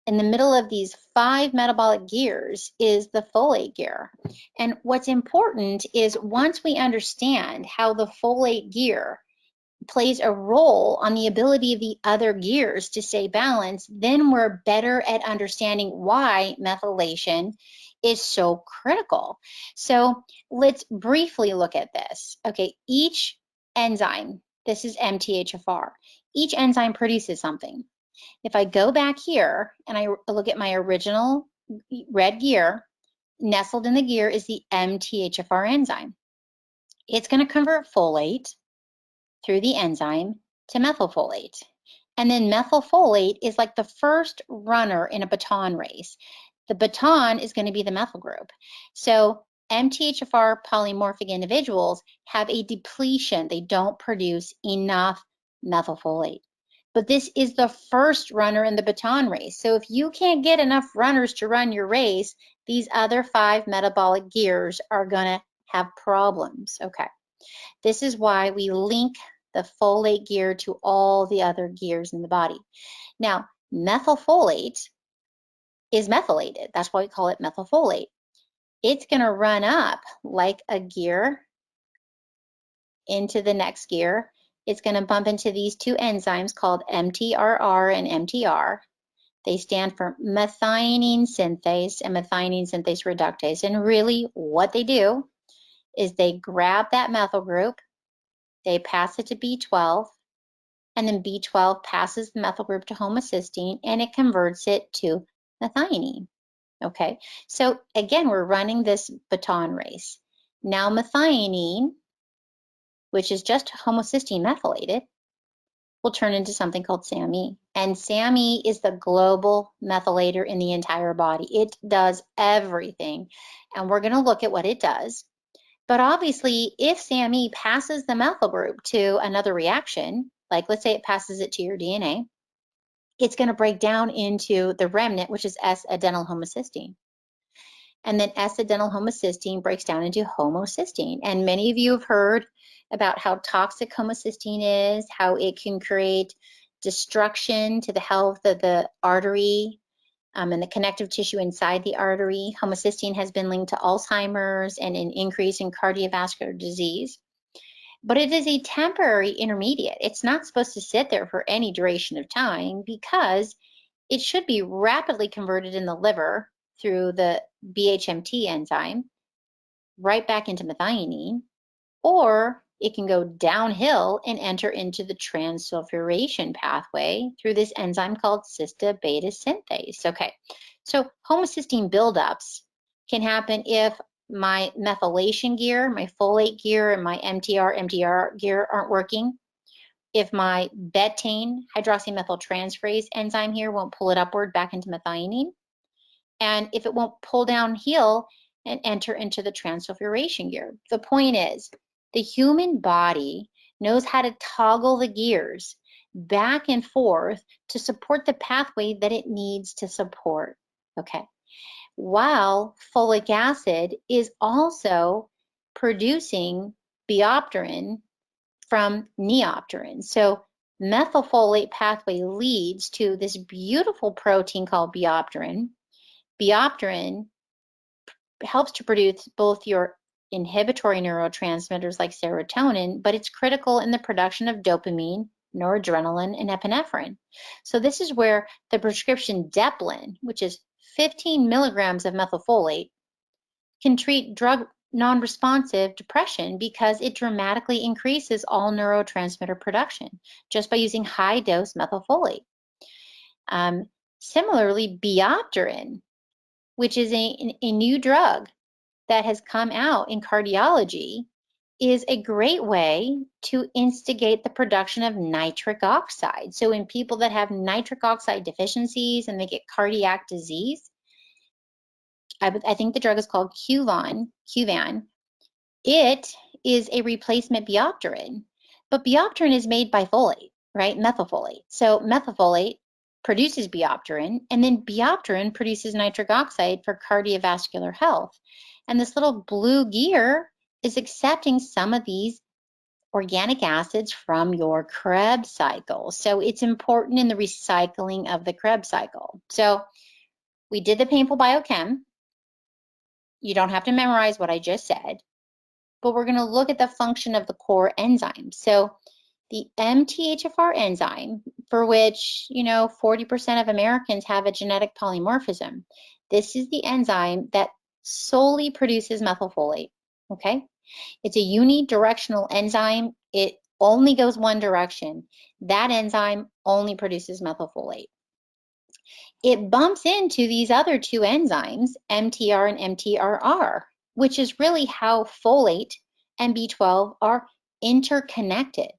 in the middle of these 5 metabolic gears is the folate gear. And what's important is once we understand how the folate gear plays a role on the ability of the other gears to stay balanced, then we're better at understanding why methylation is so critical. So let's briefly look at this. Okay, each enzyme, this is MTHFR, each enzyme produces something. If I go back here and I look at my original red gear, nestled in the gear is the MTHFR enzyme. It's going to convert folate through the enzyme to methylfolate. And then methylfolate is like the first runner in a baton race. The baton is going to be the methyl group. So MTHFR polymorphic individuals have a depletion. They don't produce enough methylfolate. But this is the first runner in the baton race. So if you can't get enough runners to run your race, these other 5 metabolic gears are going to have problems. Okay. This is why we link the folate gear to all the other gears in the body. Now, methylfolate is methylated. That's why we call it methylfolate. It's going to run up like a gear into the next gear. It's going to bump into these 2 enzymes called MTRR and MTR. They stand for methionine synthase and methionine synthase reductase. And really what they do is they grab that methyl group, they pass it to B12, and then B12 passes the methyl group to homocysteine, and it converts it to methionine. Okay, so again, we're running this baton race. Now methionine, which is just homocysteine methylated, will turn into something called Sammy. And Sammy is the global methylator in the entire body. It does everything. And we're going to look at what it does. But obviously, if Sammy passes the methyl group to another reaction, like let's say it passes it to your DNA, it's going to break down into the remnant, which is S-adenylhomocysteine. And then S-adenylhomocysteine breaks down into homocysteine. And many of you have heard about how toxic homocysteine is, how it can create destruction to the health of the artery and the connective tissue inside the artery. Homocysteine has been linked to Alzheimer's and an increase in cardiovascular disease. But it is a temporary intermediate. It's not supposed to sit there for any duration of time because it should be rapidly converted in the liver through the BHMT enzyme right back into methionine, or it can go downhill and enter into the transsulfuration pathway through this enzyme called cysta-beta synthase. Okay, so homocysteine buildups can happen if my methylation gear, my folate gear, and my MTR gear aren't working. If my betaine hydroxymethyltransferase enzyme here won't pull it upward back into methionine, and if it won't pull downhill and enter into the transsulfuration gear. The point is, the human body knows how to toggle the gears back and forth to support the pathway that it needs to support. Okay. While folic acid is also producing Biopterin from neopterin. So methylfolate pathway leads to this beautiful protein called Biopterin. Biopterin helps to produce both your inhibitory neurotransmitters like serotonin, but it's critical in the production of dopamine, noradrenaline, and epinephrine. So this is where the prescription Deplin, which is 15 milligrams of methylfolate, can treat non-responsive depression because it dramatically increases all neurotransmitter production just by using high-dose methylfolate. Similarly, Biopterin, which is a new drug that has come out in cardiology, is a great way to instigate the production of nitric oxide. So in people that have nitric oxide deficiencies and they get cardiac disease, I think the drug is called Kuvan. It is a replacement Biopterin, but Biopterin is made by folate, right? Methylfolate. So methylfolate produces Biopterin, and then Biopterin produces nitric oxide for cardiovascular health. And this little blue gear is accepting some of these organic acids from your Krebs cycle. So it's important in the recycling of the Krebs cycle. So we did the painful biochem. You don't have to memorize what I just said, but we're going to look at the function of the core enzyme. So the MTHFR enzyme, for which, 40% of Americans have a genetic polymorphism. This is the enzyme that solely produces methylfolate, okay? It's a unidirectional enzyme. It only goes one direction. That enzyme only produces methylfolate. It bumps into these other two enzymes, MTR and MTRR, which is really how folate and B12 are interconnected.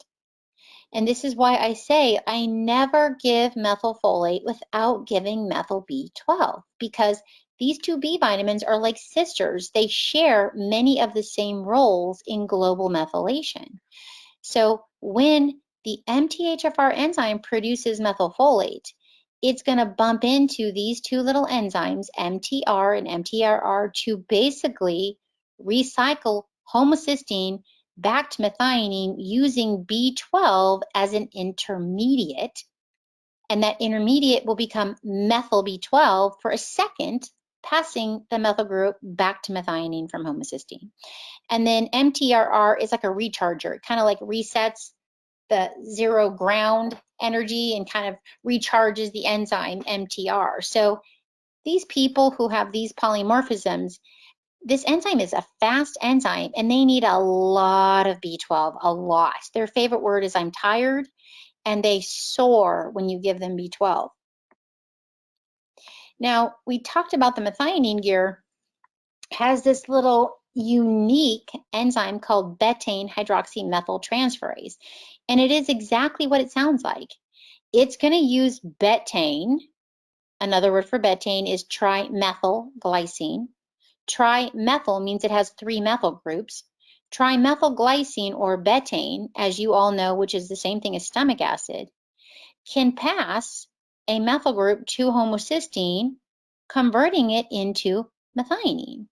And this is why I say I never give methylfolate without giving methyl B12, because these two B vitamins are like sisters. They share many of the same roles in global methylation. So when the MTHFR enzyme produces methylfolate, it's going to bump into these two little enzymes, MTR and MTRR, to basically recycle homocysteine back to methionine using B12 as an intermediate. And that intermediate will become methyl B12 for a second, passing the methyl group back to methionine from homocysteine. And then MTRR is like a recharger. It kind of like resets the zero ground energy and kind of recharges the enzyme MTR. So these people who have these polymorphisms, this enzyme is a fast enzyme and they need a lot of B12, a lot. Their favorite word is I'm tired, and they soar when you give them B12. Now, we talked about the methionine gear has this little unique enzyme called betaine hydroxymethyltransferase, and it is exactly what it sounds like. It's going to use betaine. Another word for betaine is trimethylglycine. Trimethyl means it has 3 methyl groups. Trimethylglycine, or betaine, as you all know, which is the same thing as stomach acid, can pass a methyl group to homocysteine, converting it into methionine.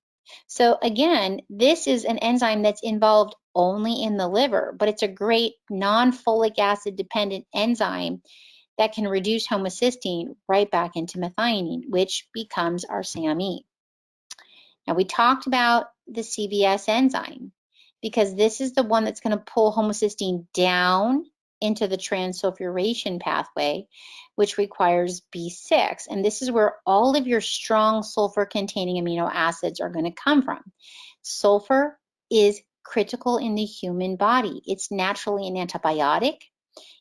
So again, this is an enzyme that's involved only in the liver, but it's a great non-folic acid dependent enzyme that can reduce homocysteine right back into methionine, which becomes our Sammy. Now, we talked about the CBS enzyme because this is the one that's going to pull homocysteine down into the transsulfuration pathway, which requires B6. And this is where all of your strong sulfur-containing amino acids are going to come from. Sulfur is critical in the human body. It's naturally an antibiotic.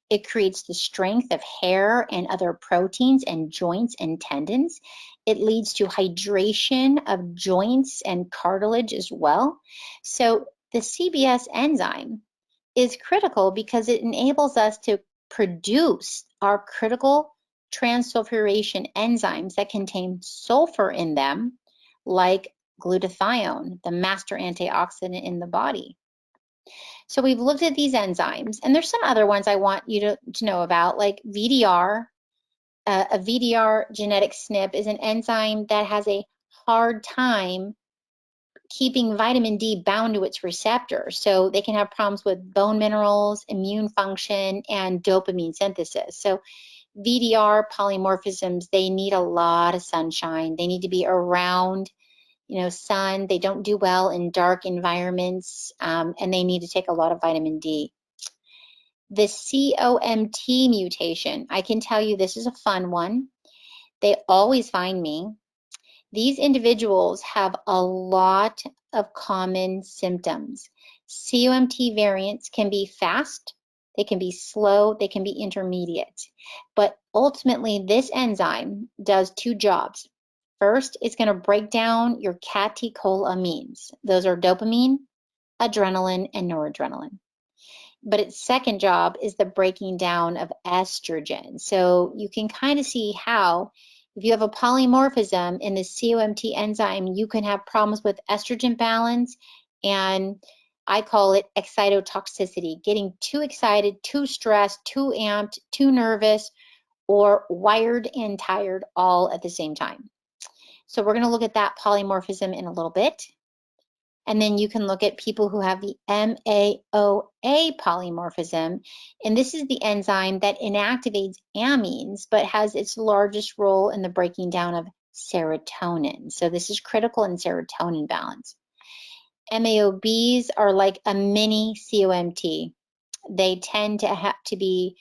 It creates the strength of hair and other proteins and joints and tendons. It leads to hydration of joints and cartilage as well. So the CBS enzyme is critical because it enables us to produce our critical transsulfuration enzymes that contain sulfur in them, like glutathione, the master antioxidant in the body. So we've looked at these enzymes, and there's some other ones I want you to know about, like VDR. A VDR genetic SNP is an enzyme that has a hard time keeping vitamin D bound to its receptor. So they can have problems with bone minerals, immune function, and dopamine synthesis. So VDR polymorphisms, they need a lot of sunshine. They need to be around sun. They don't do well in dark environments, and they need to take a lot of vitamin D. The COMT mutation, I can tell you this is a fun one. They always find me. These individuals have a lot of common symptoms. COMT variants can be fast, they can be slow, they can be intermediate. But ultimately, this enzyme does two jobs. First, it's going to break down your catecholamines. Those are dopamine, adrenaline, and noradrenaline. But its second job is the breaking down of estrogen. So you can kind of see how if you have a polymorphism in the COMT enzyme, you can have problems with estrogen balance, and I call it excitotoxicity, getting too excited, too stressed, too amped, too nervous, or wired and tired all at the same time. So we're going to look at that polymorphism in a little bit. And then you can look at people who have the MAOA polymorphism. And this is the enzyme that inactivates amines, but has its largest role in the breaking down of serotonin. So this is critical in serotonin balance. MAOBs are like a mini COMT. They tend to have to be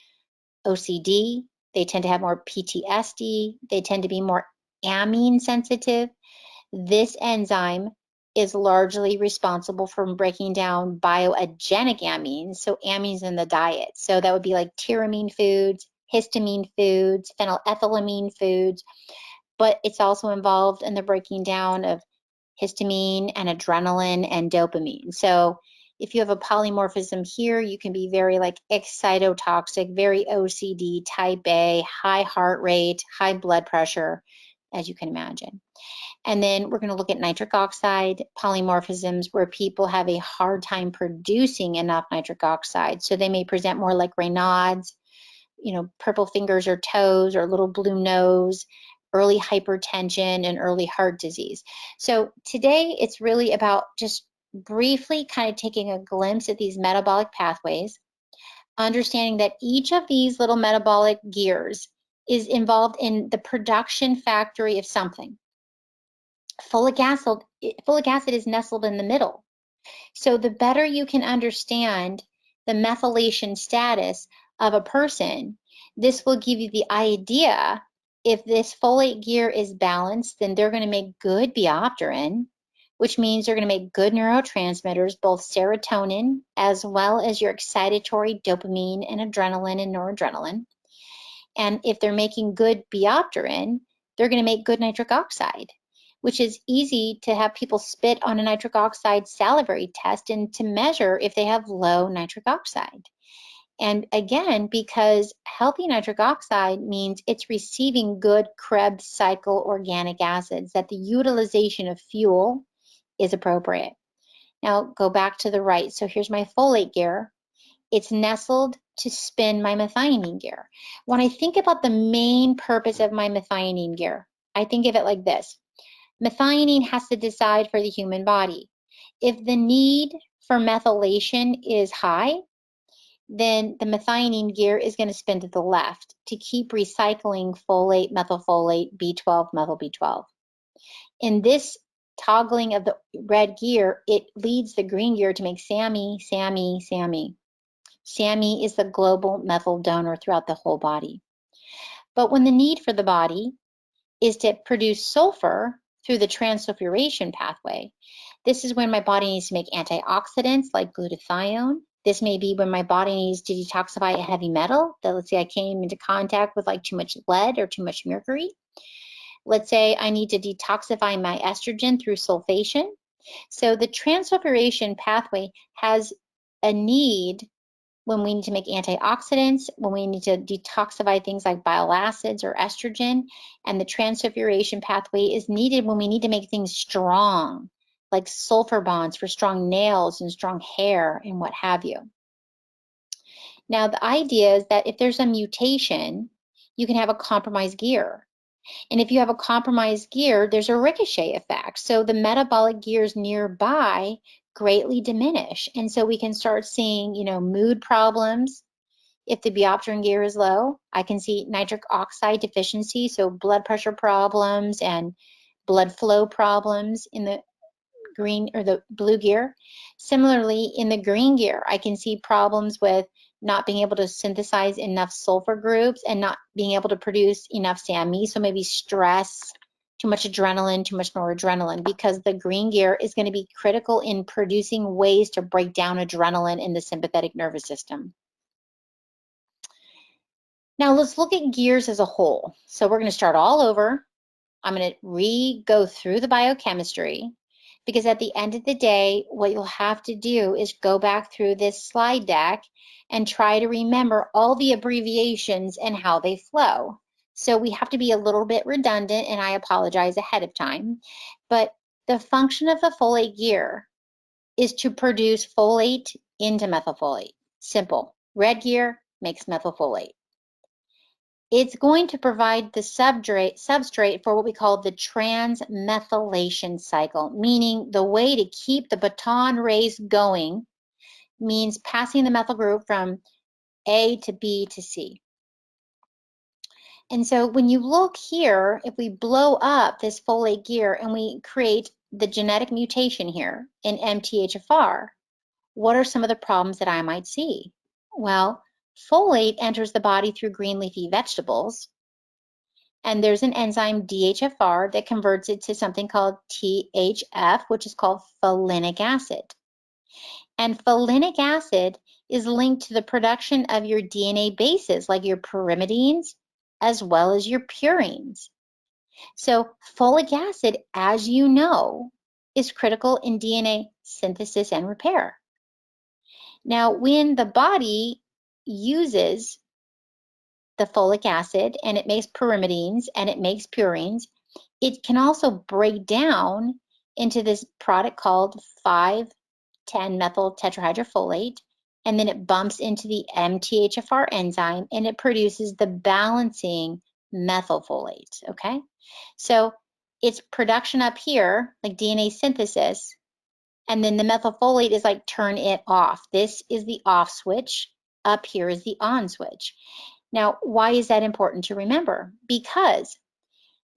OCD. They tend to have more PTSD. They tend to be more amine sensitive. This enzyme is largely responsible for breaking down bioagenic amines, so amines in the diet. So that would be like tyramine foods, histamine foods, phenylethylamine foods, but it's also involved in the breaking down of histamine and adrenaline and dopamine. So if you have a polymorphism here, you can be very like excitotoxic, very OCD, type A, high heart rate, high blood pressure, as you can imagine. And then we're going to look at nitric oxide polymorphisms where people have a hard time producing enough nitric oxide. So they may present more like Raynaud's, purple fingers or toes or little blue nose, early hypertension, and early heart disease. So today it's really about just briefly kind of taking a glimpse at these metabolic pathways, understanding that each of these little metabolic gears is involved in the production factory of something. Folic acid is nestled in the middle. So the better you can understand the methylation status of a person, this will give you the idea if this folate gear is balanced, then they're going to make good Biopterin, which means they're going to make good neurotransmitters, both serotonin as well as your excitatory dopamine and adrenaline and noradrenaline. And if they're making good Biopterin, they're going to make good nitric oxide, which is easy to have people spit on a nitric oxide salivary test and to measure if they have low nitric oxide. And again, because healthy nitric oxide means it's receiving good Krebs cycle organic acids, that the utilization of fuel is appropriate. Now go back to the right. So here's my folate gear. It's nestled to spin my methionine gear. When I think about the main purpose of my methionine gear, I think of it like this. Methionine has to decide for the human body. If the need for methylation is high, then the methionine gear is going to spin to the left to keep recycling folate, methylfolate, B12, methyl B12. In this toggling of the red gear, it leads the green gear to make Sammy, Sammy, Sammy. Sammy is the global methyl donor throughout the whole body. But when the need for the body is to produce sulfur through the transsulfuration pathway, this is when my body needs to make antioxidants like glutathione. This may be when my body needs to detoxify a heavy metal that, let's say I came into contact with like too much lead or too much mercury. Let's say I need to detoxify my estrogen through sulfation. So the transsulfuration pathway has a need when we need to make antioxidants, when we need to detoxify things like bile acids or estrogen, and the transsulfuration pathway is needed when we need to make things strong, like sulfur bonds for strong nails and strong hair and what have you. Now, the idea is that if there's a mutation, you can have a compromised gear. And if you have a compromised gear, there's a ricochet effect. So the metabolic gears nearby greatly diminish. And so we can start seeing, mood problems. If the Biopterin gear is low, I can see nitric oxide deficiency, so blood pressure problems and blood flow problems in the green or the blue gear. Similarly, in the green gear, I can see problems with not being able to synthesize enough sulfur groups and not being able to produce enough SAMe, so maybe stress, too much adrenaline, too much noradrenaline, because the green gear is going to be critical in producing ways to break down adrenaline in the sympathetic nervous system. Now let's look at gears as a whole. So we're going to start all over. I'm going to go through the biochemistry, because at the end of the day, what you'll have to do is go back through this slide deck and try to remember all the abbreviations and how they flow. So we have to be a little bit redundant, and I apologize ahead of time. But the function of the folate gear is to produce folate into methylfolate. Simple. Red gear makes methylfolate. It's going to provide the substrate for what we call the transmethylation cycle, meaning the way to keep the baton race going means passing the methyl group from A to B to C. And so when you look here, if we blow up this folate gear and we create the genetic mutation here in MTHFR, what are some of the problems that I might see? Well, folate enters the body through green leafy vegetables, and there's an enzyme DHFR that converts it to something called THF, which is called folinic acid. And folinic acid is linked to the production of your DNA bases, like your pyrimidines, as well as your purines. So folic acid, as you know, is critical in DNA synthesis and repair. Now, when the body uses the folic acid and it makes pyrimidines and it makes purines, it can also break down into this product called 5,10-methyl tetrahydrofolate, and then it bumps into the MTHFR enzyme and it produces the balancing methylfolate, okay? So it's production up here, like DNA synthesis, and then the methylfolate is like turn it off. This is the off switch. Up here is the on switch. Now, why is that important to remember? Because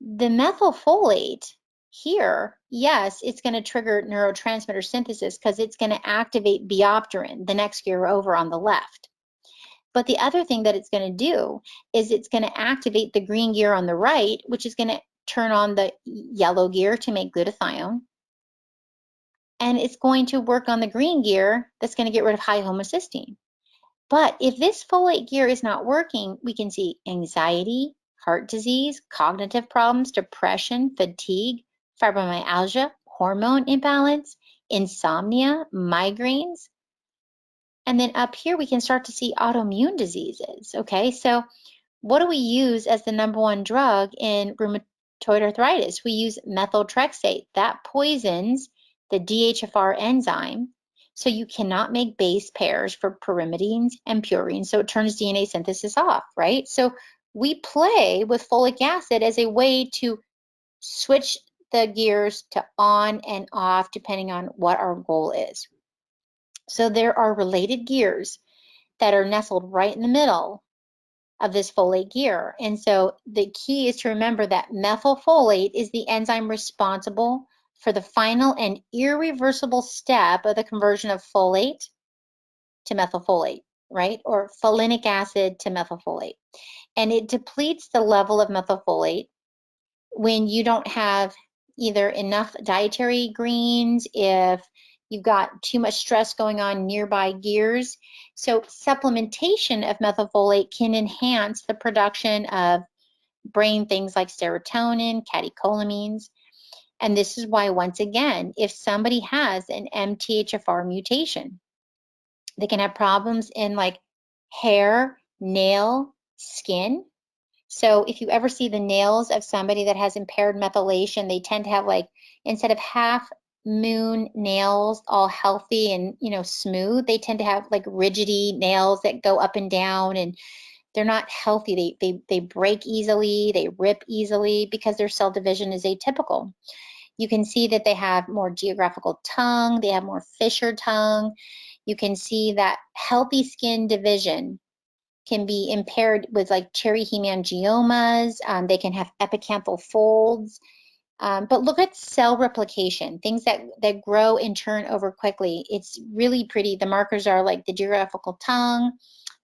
the methylfolate here, yes, it's going to trigger neurotransmitter synthesis because it's going to activate Biopterin, the next gear over on the left. But the other thing that it's going to do is it's going to activate the green gear on the right, which is going to turn on the yellow gear to make glutathione. And it's going to work on the green gear that's going to get rid of high homocysteine. But if this folate gear is not working, we can see anxiety, heart disease, cognitive problems, depression, fatigue, fibromyalgia, hormone imbalance, insomnia, migraines. And then up here, we can start to see autoimmune diseases. Okay, so what do we use as the #1 drug in rheumatoid arthritis? We use methotrexate. That poisons the DHFR enzyme. So you cannot make base pairs for pyrimidines and purines, so it turns DNA synthesis off, right? So we play with folic acid as a way to switch the gears to on and off depending on what our goal is. So there are related gears that are nestled right in the middle of this folate gear. And so the key is to remember that methylfolate is the enzyme responsible for the final and irreversible step of the conversion of folate to methylfolate, right? Or folinic acid to methylfolate. And it depletes the level of methylfolate when you don't have either enough dietary greens, if you've got too much stress going on nearby gears. So supplementation of methylfolate can enhance the production of brain things like serotonin, catecholamines. And this is why, once again, if somebody has an MTHFR mutation, they can have problems in like hair, nail, skin. So if you ever see the nails of somebody that has impaired methylation, they tend to have, like, instead of half moon nails, all healthy and, you know, smooth, they tend to have like rigidy nails that go up and down, and they're not healthy. They break easily, they rip easily because their cell division is atypical. You can see that they have more geographical tongue, they have more fissured tongue. You can see that healthy skin division can be impaired with like cherry hemangiomas. They can have epicanthal folds. But look at cell replication, things that grow and turn over quickly. It's really pretty. The markers are like the geographical tongue,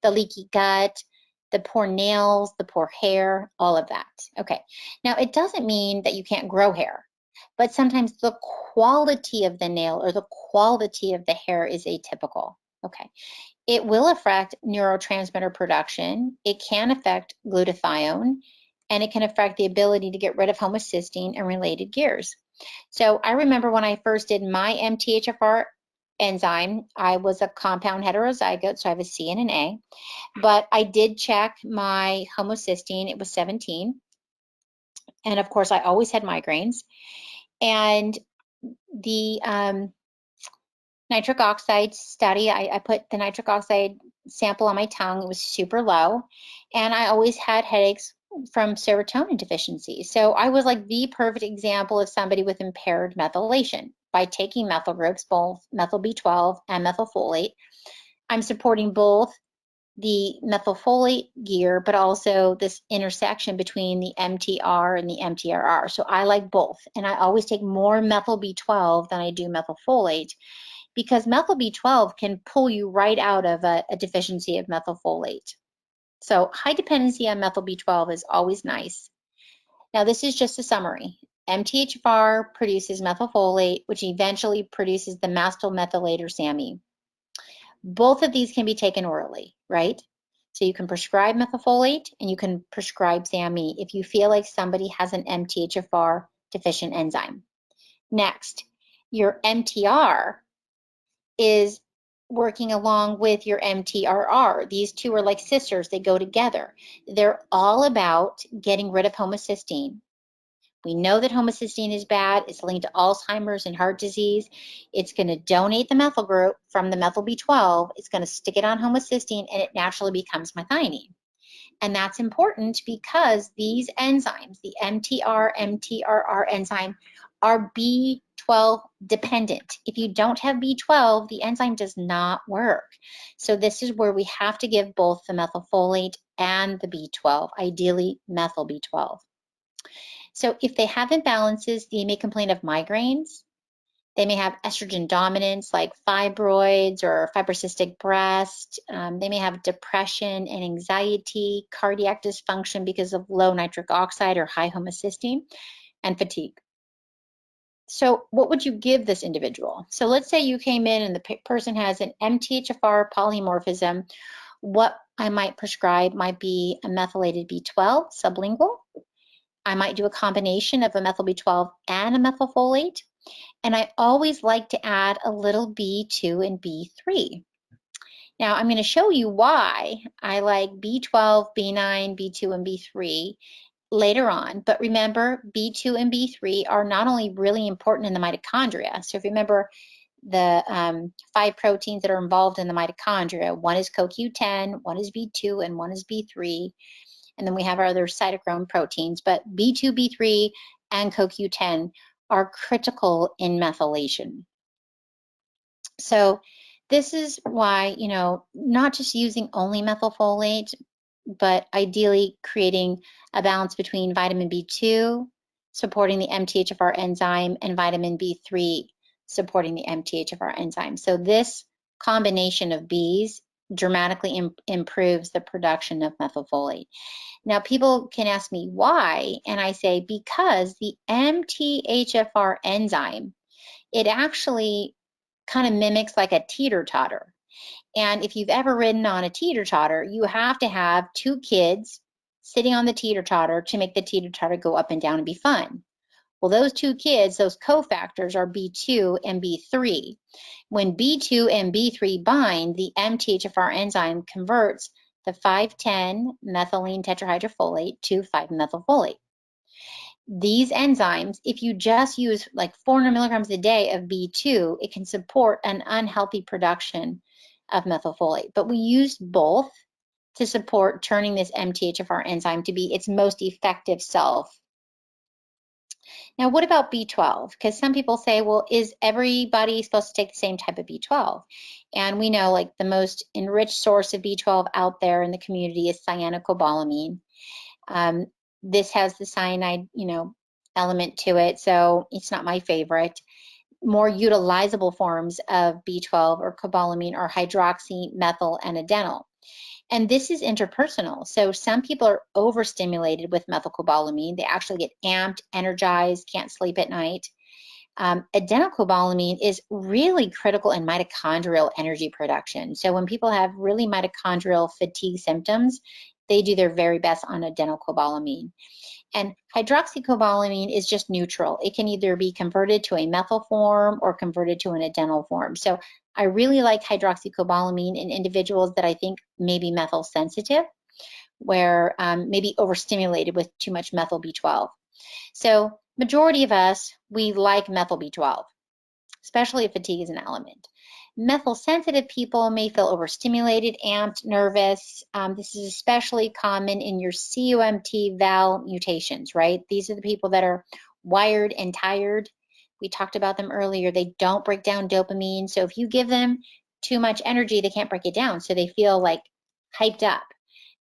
the leaky gut, the poor nails, the poor hair, all of that. Okay, now it doesn't mean that you can't grow hair, but sometimes the quality of the nail or the quality of the hair is atypical. Okay, it will affect neurotransmitter production. It can affect glutathione, and it can affect the ability to get rid of homocysteine and related gears. So I remember when I first did my MTHFR enzyme, I was a compound heterozygote, so I have a C and an A, but I did check my homocysteine. It was 17. And of course, I always had migraines. And the nitric oxide study, I put the nitric oxide sample on my tongue. It was super low. And I always had headaches from serotonin deficiency. So I was like the perfect example of somebody with impaired methylation. By taking methyl groups, both methyl B12 and methylfolate, I'm supporting both the methylfolate gear, but also this intersection between the MTR and the MTRR. So I like both. And I always take more methyl B12 than I do methylfolate, because methyl B12 can pull you right out of a deficiency of methylfolate. So high dependency on methyl B12 is always nice. Now this is just a summary. MTHFR produces methylfolate, which eventually produces the mastol methylator Sammy. Both of these can be taken orally, right? So you can prescribe methylfolate and you can prescribe Sammy if you feel like somebody has an MTHFR deficient enzyme. Next, your MTR is working along with your MTRR. These two are like sisters, they go together. They're all about getting rid of homocysteine. We know that homocysteine is bad. It's linked to Alzheimer's and heart disease. It's going to donate the methyl group from the methyl B12. It's going to stick it on homocysteine, and it naturally becomes methionine. And that's important because these enzymes, the MTR, MTRR enzyme, are B12 dependent. If you don't have B12, the enzyme does not work. So this is where we have to give both the methylfolate and the B12, ideally methyl B12. So if they have imbalances, they may complain of migraines. They may have estrogen dominance like fibroids or fibrocystic breast. They may have depression and anxiety, cardiac dysfunction because of low nitric oxide or high homocysteine, and fatigue. So what would you give this individual? So let's say you came in and the person has an MTHFR polymorphism. What I might prescribe might be a methylated B12 sublingual. I might do a combination of a methyl B12 and a methylfolate. And I always like to add a little B2 and B3. Now I'm going to show you why I like B12, B9, B2, and B3 later on. But remember, B2 and B3 are not only really important in the mitochondria. So if you remember the 5 proteins that are involved in the mitochondria, one is CoQ10, one is B2, and one is B3. And then we have our other cytochrome proteins, but B2, B3, and CoQ10 are critical in methylation. So this is why, you know, not just using only methylfolate, but ideally creating a balance between vitamin B2, supporting the MTHFR enzyme, and vitamin B3, supporting the MTHFR enzyme. So this combination of Bs dramatically improves the production of methylfolate. Now, people can ask me why, and I say because the MTHFR enzyme, it actually kind of mimics like a teeter-totter. And if you've ever ridden on a teeter-totter, you have to have 2 kids sitting on the teeter-totter to make the teeter-totter go up and down and be fun. Well, those 2 kids, those cofactors are B2 and B3. When B2 and B3 bind, the MTHFR enzyme converts the 5,10 methylene tetrahydrofolate to 5-methylfolate. These enzymes, if you just use like 400 milligrams a day of B2, it can support an unhealthy production of methylfolate. But we used both to support turning this MTHFR enzyme to be its most effective self. Now, what about B12? Because some people say, well, is everybody supposed to take the same type of B12? And we know like the most enriched source of B12 out there in the community is cyanocobalamin. This has the cyanide, you know, element to it, so it's not my favorite. More utilizable forms of B12 or cobalamin are hydroxy, methyl, and adenyl. And this is interpersonal. So some people are overstimulated with methylcobalamin. They actually get amped, energized, can't sleep at night. Adenocobalamin is really critical in mitochondrial energy production. So when people have really mitochondrial fatigue symptoms, they do their very best on adenocobalamin. And hydroxycobalamin is just neutral. It can either be converted to a methyl form or converted to an adenyl form. So I really like hydroxycobalamin in individuals that I think may be methyl sensitive, where maybe overstimulated with too much methyl B12. So majority of us, we like methyl B12, especially if fatigue is an element. Methyl sensitive people may feel overstimulated, amped, nervous. This is especially common in your COMT val mutations, right? These are the people that are wired and tired. We talked about them earlier. They don't break down dopamine. So if you give them too much energy, they can't break it down. So they feel like hyped up.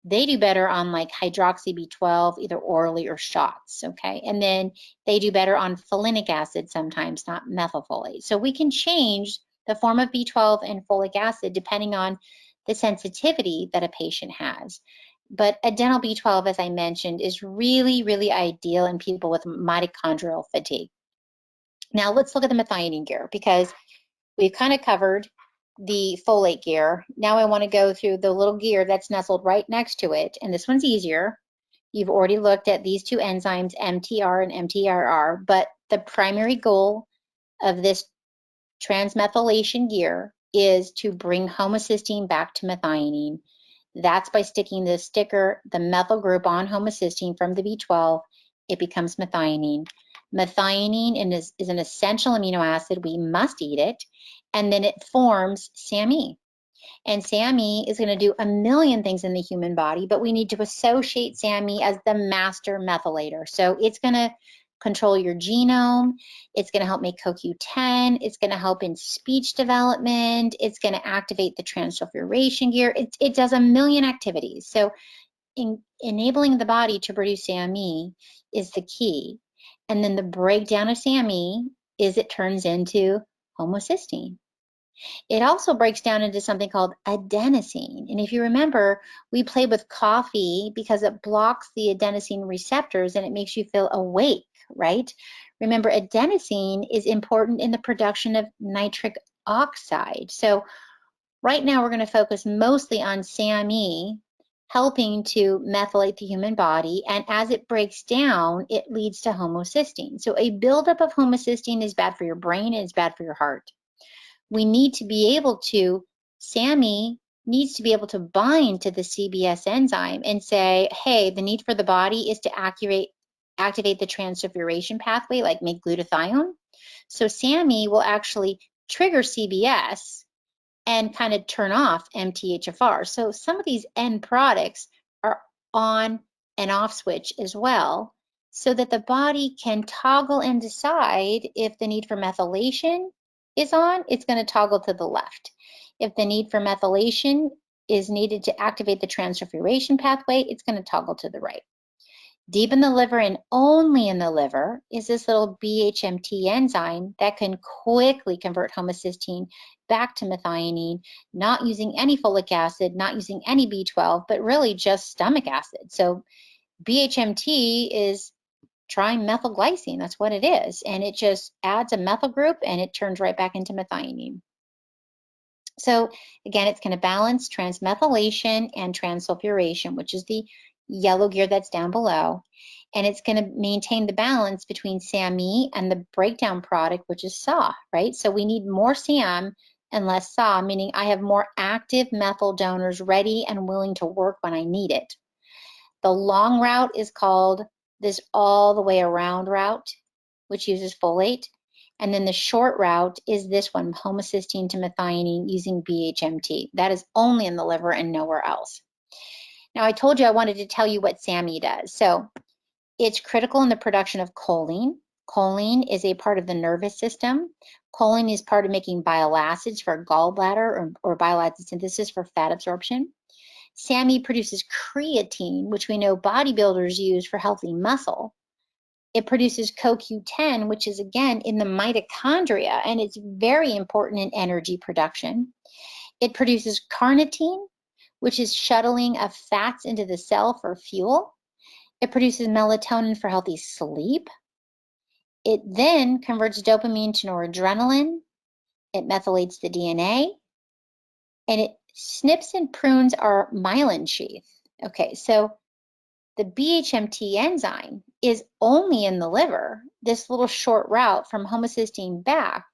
They do better on like hydroxy B12, either orally or shots, okay? And then they do better on folinic acid sometimes, not methylfolate. So we can change the form of B12 and folic acid depending on the sensitivity that a patient has. But adenyl B12, as I mentioned, is really, really ideal in people with mitochondrial fatigue. Now let's look at the methionine gear, because we've kind of covered the folate gear. Now I want to go through the little gear that's nestled right next to it, and this one's easier. You've already looked at these two enzymes, MTR and MTRR, but the primary goal of this transmethylation gear is to bring homocysteine back to methionine. That's by sticking the sticker, the methyl group on homocysteine from the B12, it becomes methionine. Methionine is an essential amino acid. We must eat it. And then it forms SAMe. And SAMe is going to do a million things in the human body, but we need to associate SAMe as the master methylator. So it's going to control your genome. It's going to help make CoQ10. It's going to help in speech development. It's going to activate the transsulfuration gear. It does a million activities. So enabling the body to produce SAMe is the key. And then the breakdown of SAMe is it turns into homocysteine. It also breaks down into something called adenosine. And if you remember, we played with coffee because it blocks the adenosine receptors and it makes you feel awake, right? Remember, adenosine is important in the production of nitric oxide. So right now we're going to focus mostly on SAMe helping to methylate the human body, and as it breaks down, it leads to homocysteine. So a buildup of homocysteine is bad for your brain and it's bad for your heart. We need to be able to, SAMe needs to be able to bind to the CBS enzyme and say, hey, the need for the body is to activate the transsulfuration pathway, like make glutathione. So SAMe will actually trigger CBS and kind of turn off MTHFR. So some of these end products are on and off switch as well, so that the body can toggle and decide if the need for methylation is on, it's going to toggle to the left. If the need for methylation is needed to activate the transsulfuration pathway, it's going to toggle to the right. Deep in the liver and only in the liver is this little BHMT enzyme that can quickly convert homocysteine back to methionine, not using any folic acid, not using any B12, but really just stomach acid. So BHMT is trimethylglycine, that's what it is. And it just adds a methyl group and it turns right back into methionine. So again, it's going to balance transmethylation and transsulfuration, which is the yellow gear that's down below. And it's going to maintain the balance between SAMe and the breakdown product, which is SA, right? So we need more SAM and less SA, meaning I have more active methyl donors ready and willing to work when I need it. The long route is called this all the way around route, which uses folate. And then the short route is this one, homocysteine to methionine using BHMT. That is only in the liver and nowhere else. Now, I told you I wanted to tell you what SAMe does. So it's critical in the production of choline. Choline is a part of the nervous system. Choline is part of making bile acids for gallbladder or bile acid synthesis for fat absorption. SAMe produces creatine, which we know bodybuilders use for healthy muscle. It produces CoQ10, which is again in the mitochondria, and it's very important in energy production. It produces carnitine, which is shuttling of fats into the cell for fuel. It produces melatonin for healthy sleep. It then converts dopamine to noradrenaline. It methylates the DNA, and it snips and prunes our myelin sheath. Okay, so the BHMT enzyme is only in the liver, this little short route from homocysteine back.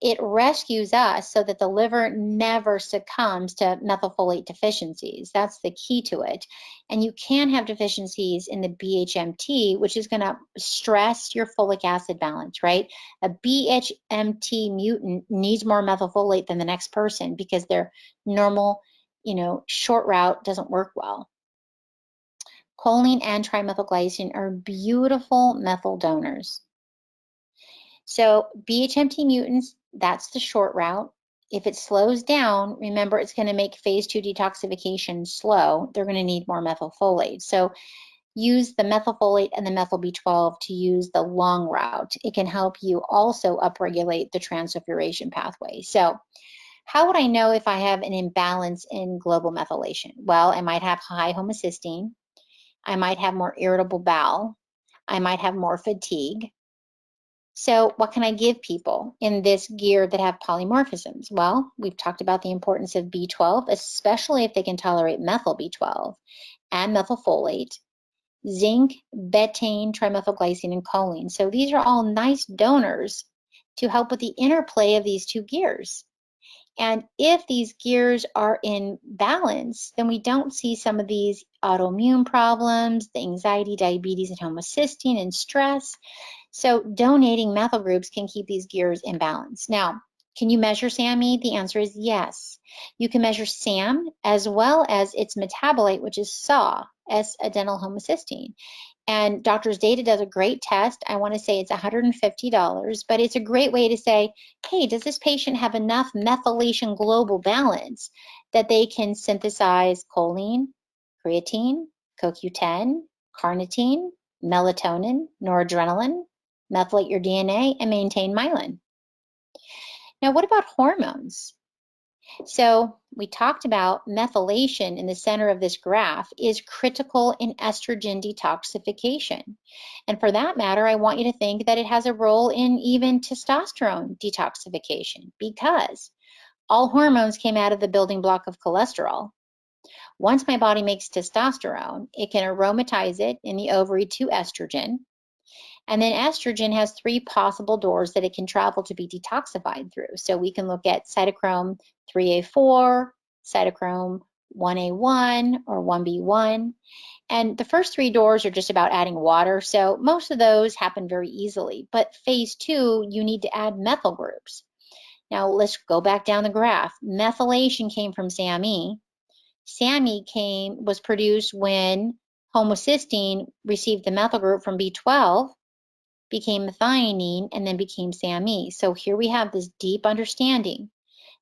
It rescues us so that the liver never succumbs to methylfolate deficiencies. That's the key to it. And you can have deficiencies in the BHMT, which is going to stress your folic acid balance, right? A BHMT mutant needs more methylfolate than the next person because their normal, short route doesn't work well. Choline and trimethylglycine are beautiful methyl donors. So BHMT mutants, that's the short route. If it slows down, remember it's going to make phase 2 detoxification slow. They're going to need more methylfolate. So use the methylfolate and the methyl B12 to use the long route. It can help you also upregulate the transsulfuration pathway. So how would I know if I have an imbalance in global methylation? Well, I might have high homocysteine. I might have more irritable bowel. I might have more fatigue. So what can I give people in this gear that have polymorphisms? Well, we've talked about the importance of B12, especially if they can tolerate methyl B12 and methylfolate, zinc, betaine, trimethylglycine, and choline. So these are all nice donors to help with the interplay of these two gears. And if these gears are in balance, then we don't see some of these autoimmune problems, the anxiety, diabetes, and homocysteine and stress. So donating methyl groups can keep these gears in balance. Now, can you measure Sammy? The answer is yes. You can measure SAM as well as its metabolite, which is SAW, S-adenyl homocysteine. And Doctors Data does a great test. I want to say it's $150, but it's a great way to say, hey, does this patient have enough methylation global balance that they can synthesize choline, creatine, CoQ10, carnitine, melatonin, noradrenaline, methylate your DNA, and maintain myelin? Now, what about hormones? So we talked about methylation in the center of this graph is critical in estrogen detoxification. And for that matter, I want you to think that it has a role in even testosterone detoxification because all hormones came out of the building block of cholesterol. Once my body makes testosterone, it can aromatize it in the ovary to estrogen. And then estrogen has 3 possible doors that it can travel to be detoxified through. So we can look at cytochrome 3A4, cytochrome 1A1 or 1B1. And the first 3 doors are just about adding water. So most of those happen very easily. But phase 2, you need to add methyl groups. Now let's go back down the graph. Methylation came from Sammy. Sammy was produced when homocysteine received the methyl group from B12, became methionine, and then became Sammy. So here we have this deep understanding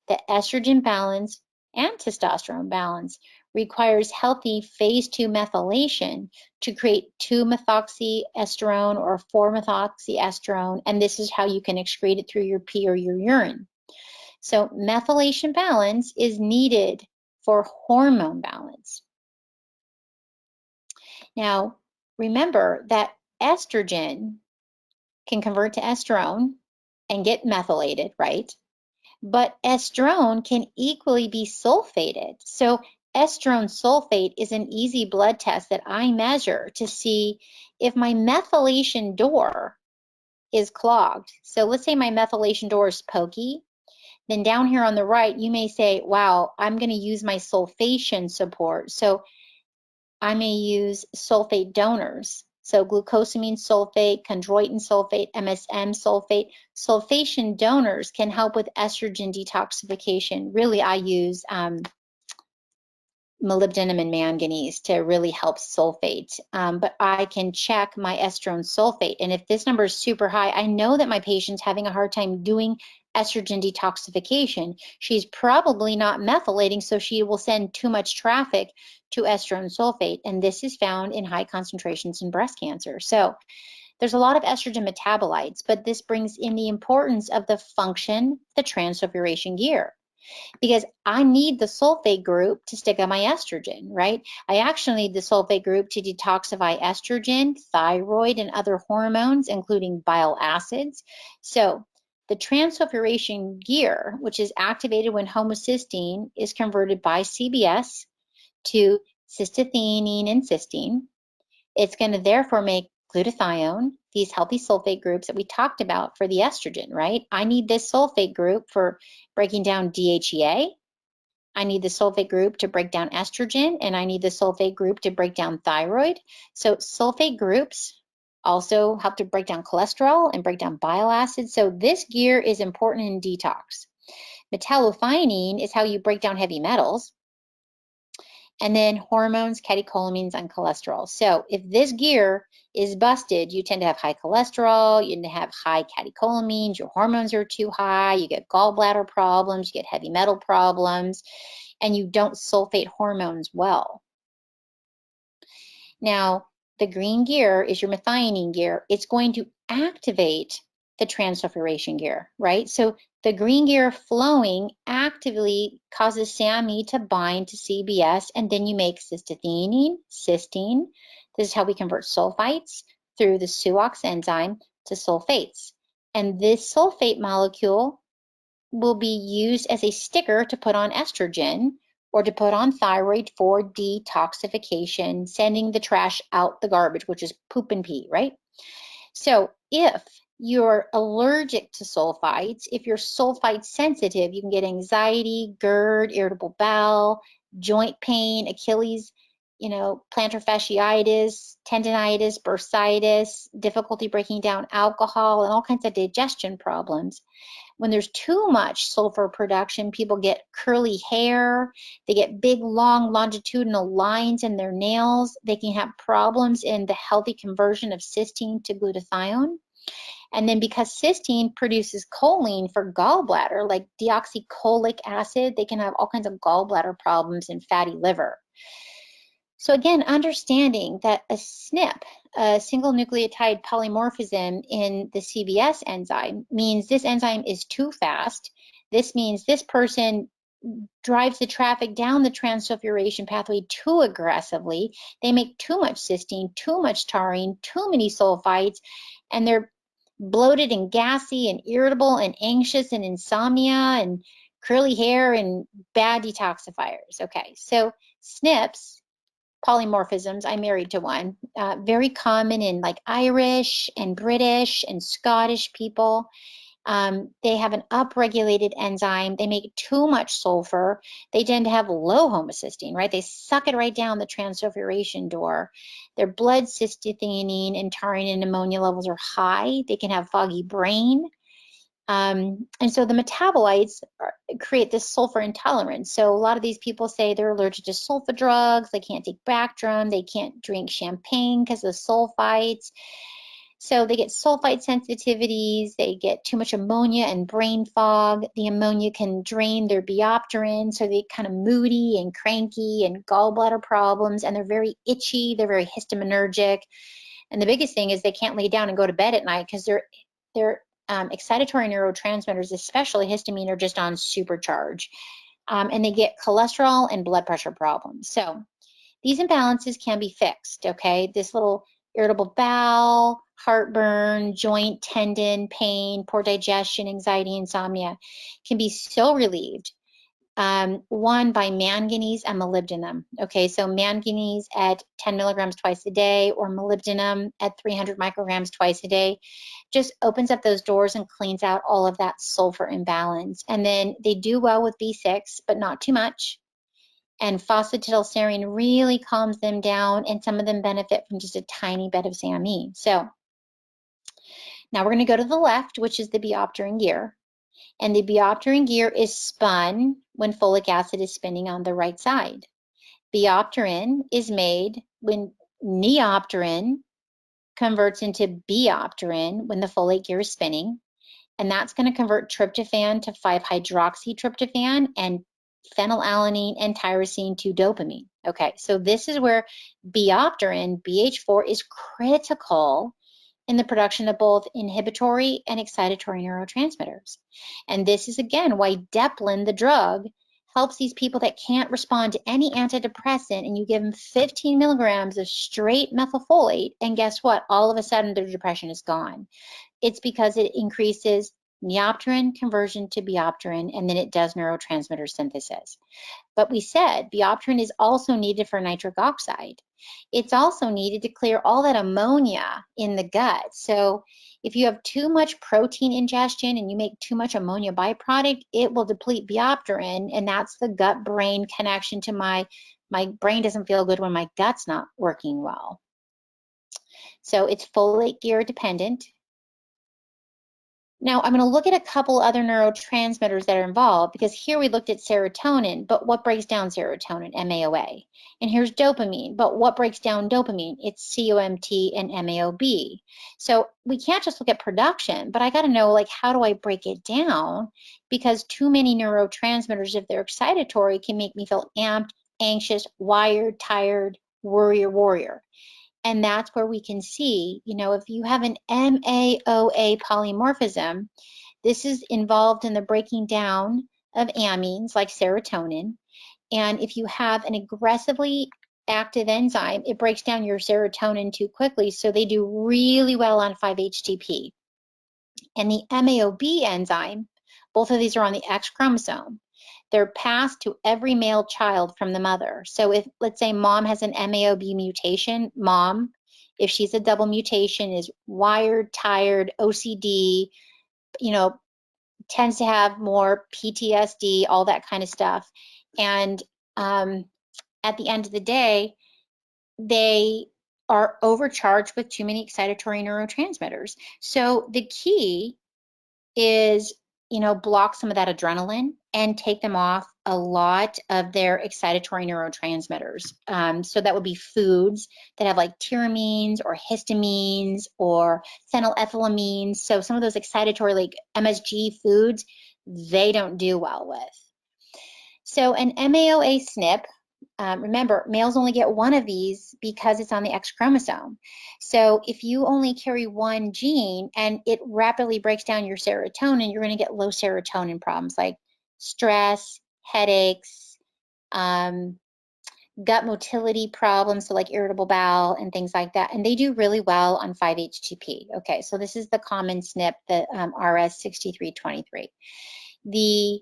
that estrogen balance and testosterone balance requires healthy phase 2 methylation to create 2-methoxyestrone or 4-methoxyestrone, and this is how you can excrete it through your pee or your urine. So methylation balance is needed for hormone balance. Now, remember that estrogen can convert to estrone and get methylated, right? But estrone can equally be sulfated. So estrone sulfate is an easy blood test that I measure to see if my methylation door is clogged. So let's say my methylation door is pokey. Then down here on the right, you may say, wow, I'm going to use my sulfation support. So I may use sulfate donors. So glucosamine sulfate, chondroitin sulfate, MSM sulfate. Sulfation donors can help with estrogen detoxification. Really, I use molybdenum and manganese to really help sulfate. But I can check my estrone sulfate. And if this number is super high, I know that my patient's having a hard time doing estrogen detoxification. She's probably not methylating, so she will send too much traffic to estrone sulfate. And this is found in high concentrations in breast cancer. So there's a lot of estrogen metabolites, but this brings in the importance of the function, the transsulfuration gear. because I need the sulfate group to stick on my estrogen, right? I actually need the sulfate group to detoxify estrogen, thyroid, and other hormones, including bile acids. So the transsulfuration gear, which is activated when homocysteine is converted by CBS to cystathionine and cysteine, it's going to therefore make glutathione, these healthy sulfate groups that we talked about for the estrogen, right? I need this sulfate group for breaking down DHEA. I need the sulfate group to break down estrogen, and I need the sulfate group to break down thyroid. So sulfate groups also help to break down cholesterol and break down bile acids. So this gear is important in detox. Metallothionein is how you break down heavy metals. And then hormones, catecholamines, and cholesterol. So if this gear is busted, you tend to have high cholesterol, you tend to have high catecholamines, your hormones are too high, you get gallbladder problems, you get heavy metal problems, and you don't sulfate hormones well. Now, the green gear is your methionine gear. It's going to activate the transsulfuration gear, right? So the green gear flowing actively causes Sammy to bind to CBS, and then you make cystathionine, cysteine. This is how we convert sulfites through the SUOX enzyme to sulfates. And this sulfate molecule will be used as a sticker to put on estrogen or to put on thyroid for detoxification, sending the trash out the garbage, which is poop and pee, right? So if you're allergic to sulfites, if you're sulfite sensitive, you can get anxiety, GERD, irritable bowel, joint pain, Achilles, plantar fasciitis, tendinitis, bursitis, difficulty breaking down alcohol, and all kinds of digestion problems. When there's too much sulfur production, people get curly hair, they get big, long, longitudinal lines in their nails, they can have problems in the healthy conversion of cysteine to glutathione. And then because cysteine produces choline for gallbladder, like deoxycholic acid, they can have all kinds of gallbladder problems and fatty liver. So again, understanding that a SNP, a single nucleotide polymorphism in the CBS enzyme, means this enzyme is too fast. This means this person drives the traffic down the transsulfuration pathway too aggressively. They make too much cysteine, too much taurine, too many sulfites, and they're bloated and gassy and irritable and anxious and insomnia and curly hair and bad detoxifiers. Okay, so SNPs, polymorphisms, I'm married to one, very common in like Irish and British and Scottish people. They have an upregulated enzyme. They make too much sulfur. They tend to have low homocysteine, right? They suck it right down the transsulfuration door. Their blood cystathionine and taurine and ammonia levels are high. They can have foggy brain. And so the metabolites create this sulfur intolerance. So a lot of these people say they're allergic to sulfa drugs, they can't take Bactrim, they can't drink champagne because of sulfites. So they get sulfite sensitivities, they get too much ammonia and brain fog. The ammonia can drain their Biopterin, so they kind of moody and cranky and gallbladder problems, and they're very itchy, they're very histaminergic. And the biggest thing is they can't lay down and go to bed at night because they're excitatory neurotransmitters, especially histamine, are just on supercharge. And they get cholesterol and blood pressure problems. So these imbalances can be fixed, okay? This little irritable bowel, heartburn, joint, tendon, pain, poor digestion, anxiety, insomnia can be so relieved. One, by manganese and molybdenum. Okay, so manganese at 10 milligrams twice a day, or molybdenum at 300 micrograms twice a day, just opens up those doors and cleans out all of that sulfur imbalance. And then they do well with B6, but not too much. And phosphatidylserine really calms them down, and some of them benefit from just a tiny bit of Sammy. So now we're going to go to the left, which is the Biopterin gear. And the Biopterin gear is spun when folic acid is spinning on the right side. Biopterin is made when neopterin converts into Biopterin when the folate gear is spinning. And that's going to convert tryptophan to 5-hydroxytryptophan and phenylalanine and tyrosine to dopamine. Okay, so this is where Biopterin, BH4, is critical in the production of both inhibitory and excitatory neurotransmitters. And this is again why Deplin, the drug, helps these people that can't respond to any antidepressant, and you give them 15 milligrams of straight methylfolate, and guess what? All of a sudden their depression is gone. It's because it increases neopterin conversion to biopterin, and then it does neurotransmitter synthesis. But we said biopterin is also needed for nitric oxide. It's also needed to clear all that ammonia in the gut. So if you have too much protein ingestion and you make too much ammonia byproduct, it will deplete biopterin, and that's the gut-brain connection to my brain doesn't feel good when my gut's not working well. So it's folate gear dependent. Now, I'm going to look at a couple other neurotransmitters that are involved, because here we looked at serotonin, but what breaks down serotonin? MAOA. And here's dopamine, but what breaks down dopamine? It's COMT and MAOB. So we can't just look at production, but I got to know, like, how do I break it down? Because too many neurotransmitters, if they're excitatory, can make me feel amped, anxious, wired, tired, warrior. And that's where we can see, you know, if you have an MAOA polymorphism, this is involved in the breaking down of amines like serotonin. And if you have an aggressively active enzyme, it breaks down your serotonin too quickly. So they do really well on 5-HTP. And the MAOB enzyme, both of these are on the X chromosome. They're passed to every male child from the mother. So if, let's say, mom has an MAOB mutation, mom, if she's a double mutation, is wired, tired, OCD, you know, tends to have more PTSD, all that kind of stuff. And at the end of the day, they are overcharged with too many excitatory neurotransmitters. So the key is, you know, block some of that adrenaline and take them off a lot of their excitatory neurotransmitters. So that would be foods that have like tyramines or histamines or phenylethylamines. So some of those excitatory, like MSG foods, they don't do well with. So an MAOA SNP, remember, males only get one of these because it's on the X chromosome. So if you only carry one gene and it rapidly breaks down your serotonin, you're going to get low serotonin problems like stress, headaches, gut motility problems, so like irritable bowel and things like that. And they do really well on 5-HTP. Okay, so this is the common SNP, the RS6323. The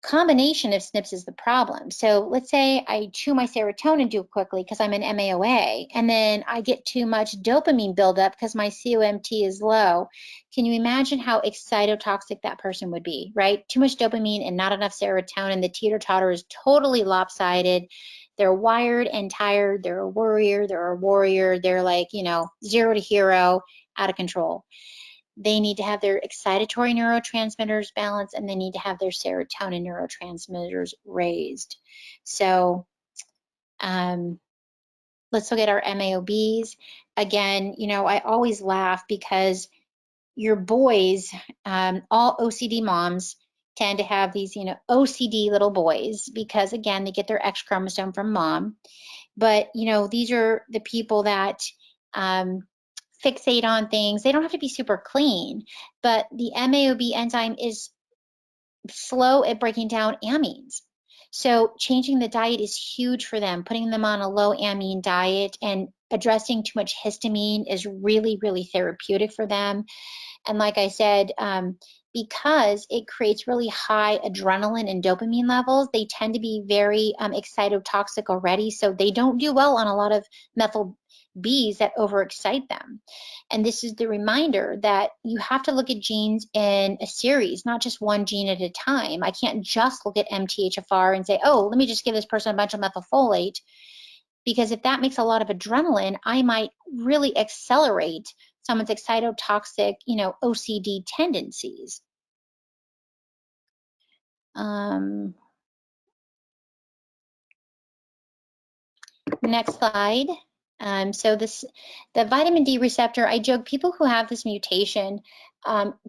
combination of SNPs is the problem. So let's say I chew my serotonin too quickly because I'm an MAOA, and then I get too much dopamine buildup because my COMT is low. Can you imagine how excitotoxic that person would be, right? Too much dopamine and not enough serotonin. The teeter-totter is totally lopsided. They're wired and tired. They're a worrier. They're a warrior. They're like, you know, 0 to hero, out of control. They need to have their excitatory neurotransmitters balanced, and they need to have their serotonin neurotransmitters raised. So let's look at our MAOBs. Again, you know, I always laugh because your boys, all OCD moms tend to have these, you know, OCD little boys because, again, they get their X chromosome from mom. But, you know, these are the people that fixate on things. They don't have to be super clean, but the MAOB enzyme is slow at breaking down amines. So changing the diet is huge for them. Putting them on a low amine diet and addressing too much histamine is really, really therapeutic for them. And like I said, because it creates really high adrenaline and dopamine levels, they tend to be very excitotoxic already. So they don't do well on a lot of methyl Bs that overexcite them. And this is the reminder that you have to look at genes in a series, not just one gene at a time. I can't just look at MTHFR and say, oh, let me just give this person a bunch of methylfolate, because if that makes a lot of adrenaline, I might really accelerate someone's excitotoxic, you know, OCD tendencies. Next slide. So the vitamin D receptor, I joke, people who have this mutation,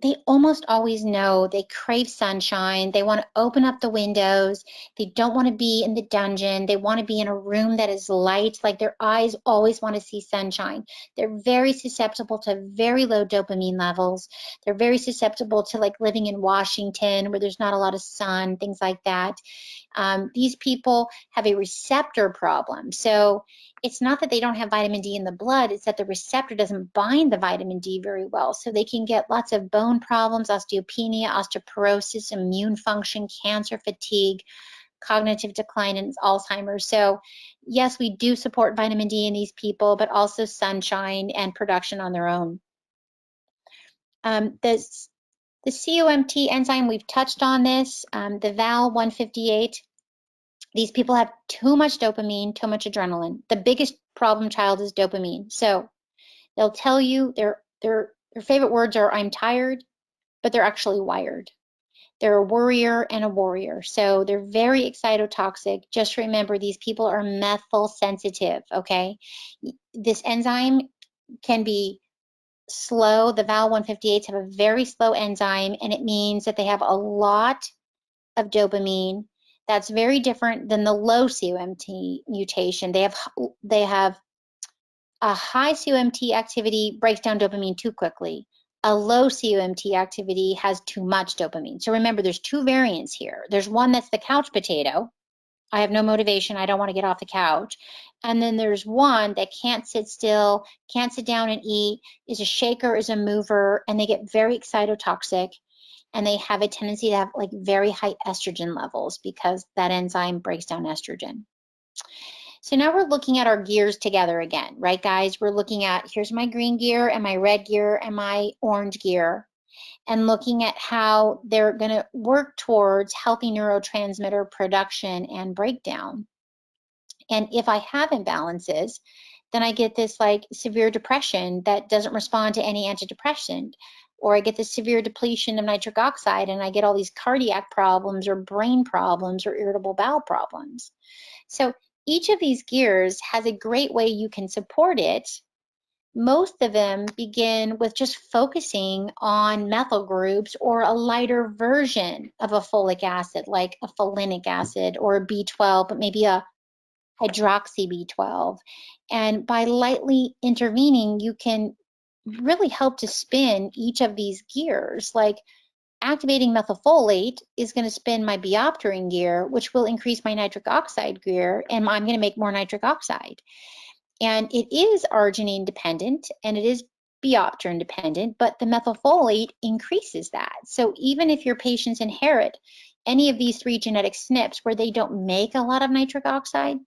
they almost always know they crave sunshine. They want to open up the windows. They don't want to be in the dungeon. They want to be in a room that is light, like their eyes always want to see sunshine. They're very susceptible to very low dopamine levels. They're very susceptible to like living in Washington where there's not a lot of sun, things like that. These people have a receptor problem. So it's not that they don't have vitamin D in the blood, it's that the receptor doesn't bind the vitamin D very well. So they can get lots of bone problems, osteopenia, osteoporosis, immune function, cancer, fatigue, cognitive decline, and Alzheimer's. So yes, we do support vitamin D in these people, but also sunshine and production on their own. The COMT enzyme, we've touched on this, the Val-158. These people have too much dopamine, too much adrenaline. The biggest problem child is dopamine. So they'll tell you their favorite words are "I'm tired," but they're actually wired. They're a worrier and a warrior. So they're very excitotoxic. Just remember, these people are methyl sensitive, okay? This enzyme can be slow. The Val-158s have a very slow enzyme, and it means that they have a lot of dopamine. That's very different than the low COMT mutation. They have a high COMT activity breaks down dopamine too quickly. A low COMT activity has too much dopamine. So remember, there's two variants here. There's one that's the couch potato. I have no motivation. I don't want to get off the couch. And then there's one that can't sit still, can't sit down and eat, is a shaker, is a mover, and they get very excitotoxic. And they have a tendency to have like very high estrogen levels because that enzyme breaks down estrogen. So now we're looking at our gears together again, right, guys? We're looking at, here's my green gear and my red gear and my orange gear, and looking at how they're going to work towards healthy neurotransmitter production and breakdown. And if I have imbalances, then I get this like severe depression that doesn't respond to any antidepressant, or I get this severe depletion of nitric oxide and I get all these cardiac problems or brain problems or irritable bowel problems. So each of these gears has a great way you can support it. Most of them begin with just focusing on methyl groups or a lighter version of a folic acid, like a folinic acid or a B12, but maybe a hydroxy B12. And by lightly intervening, you can really help to spin each of these gears. Like activating methylfolate is going to spin my Biopterin gear, which will increase my nitric oxide gear, and I'm going to make more nitric oxide. And it is arginine dependent and it is Biopterin dependent, but the methylfolate increases that. So even if your patients inherit any of these three genetic SNPs where they don't make a lot of nitric oxide,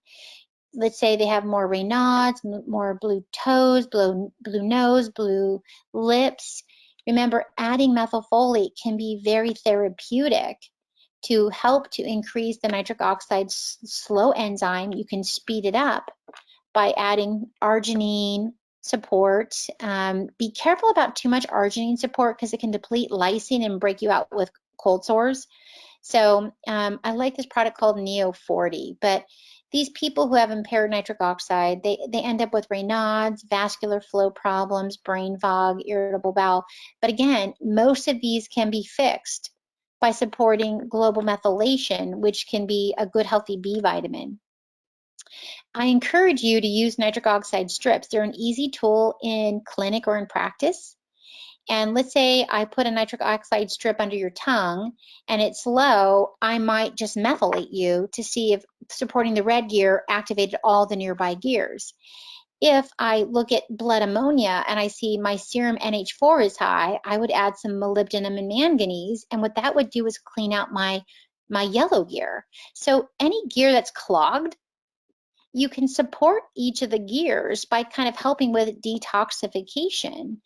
let's say they have more Raynaud's, more blue toes, blue nose, blue lips. Remember, adding methylfolate can be very therapeutic to help to increase the nitric oxide slow enzyme. You can speed it up by adding arginine support. Be careful about too much arginine support because it can deplete lysine and break you out with cold sores. So I like this product called Neo 40, but these people who have impaired nitric oxide, they end up with Raynaud's, vascular flow problems, brain fog, irritable bowel. But again, most of these can be fixed by supporting global methylation, which can be a good healthy B vitamin. I encourage you to use nitric oxide strips. They're an easy tool in clinic or in practice. And let's say I put a nitric oxide strip under your tongue and it's low, I might just methylate you to see if supporting the red gear activated all the nearby gears. If I look at blood ammonia and I see my serum NH4 is high, I would add some molybdenum and manganese, and what that would do is clean out my yellow gear. So any gear that's clogged, you can support each of the gears by kind of helping with detoxification.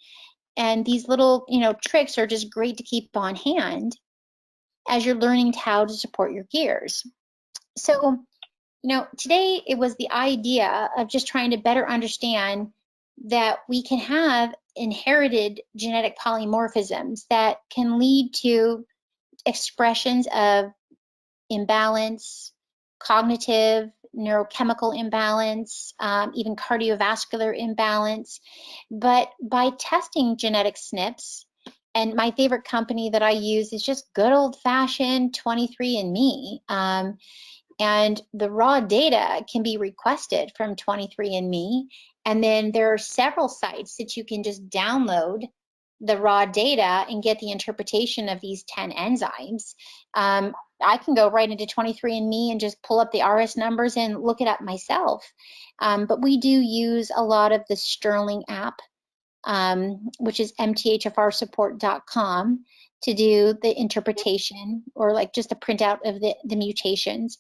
And these little, tricks are just great to keep on hand as you're learning how to support your gears. So, today it was the idea of just trying to better understand that we can have inherited genetic polymorphisms that can lead to expressions of imbalance, cognitive, neurochemical imbalance, even cardiovascular imbalance. But by testing genetic SNPs And my favorite company that I use is just good old-fashioned 23andMe. And the raw data can be requested from 23andMe. And then there are several sites that you can just download the raw data and get the interpretation of these 10 enzymes. I can go right into 23andMe and just pull up the RS numbers and look it up myself. But we do use a lot of the Sterling app, which is mthfrsupport.com, to do the interpretation, or like just a printout of the mutations.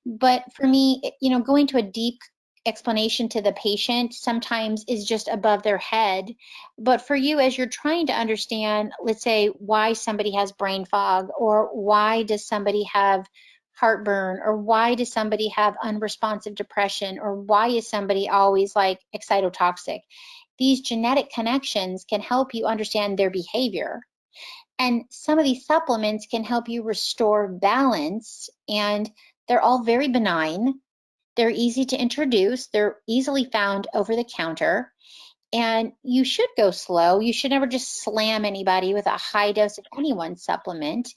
But for me, going to a deep explanation to the patient sometimes is just above their head. But for you, as you're trying to understand, let's say, why somebody has brain fog, or why does somebody have heartburn, or why does somebody have unresponsive depression, or why is somebody always like excitotoxic, these genetic connections can help you understand their behavior. And some of these supplements can help you restore balance, and they're all very benign. They're easy to introduce. They're easily found over the counter. And you should go slow. You should never just slam anybody with a high dose of any one supplement.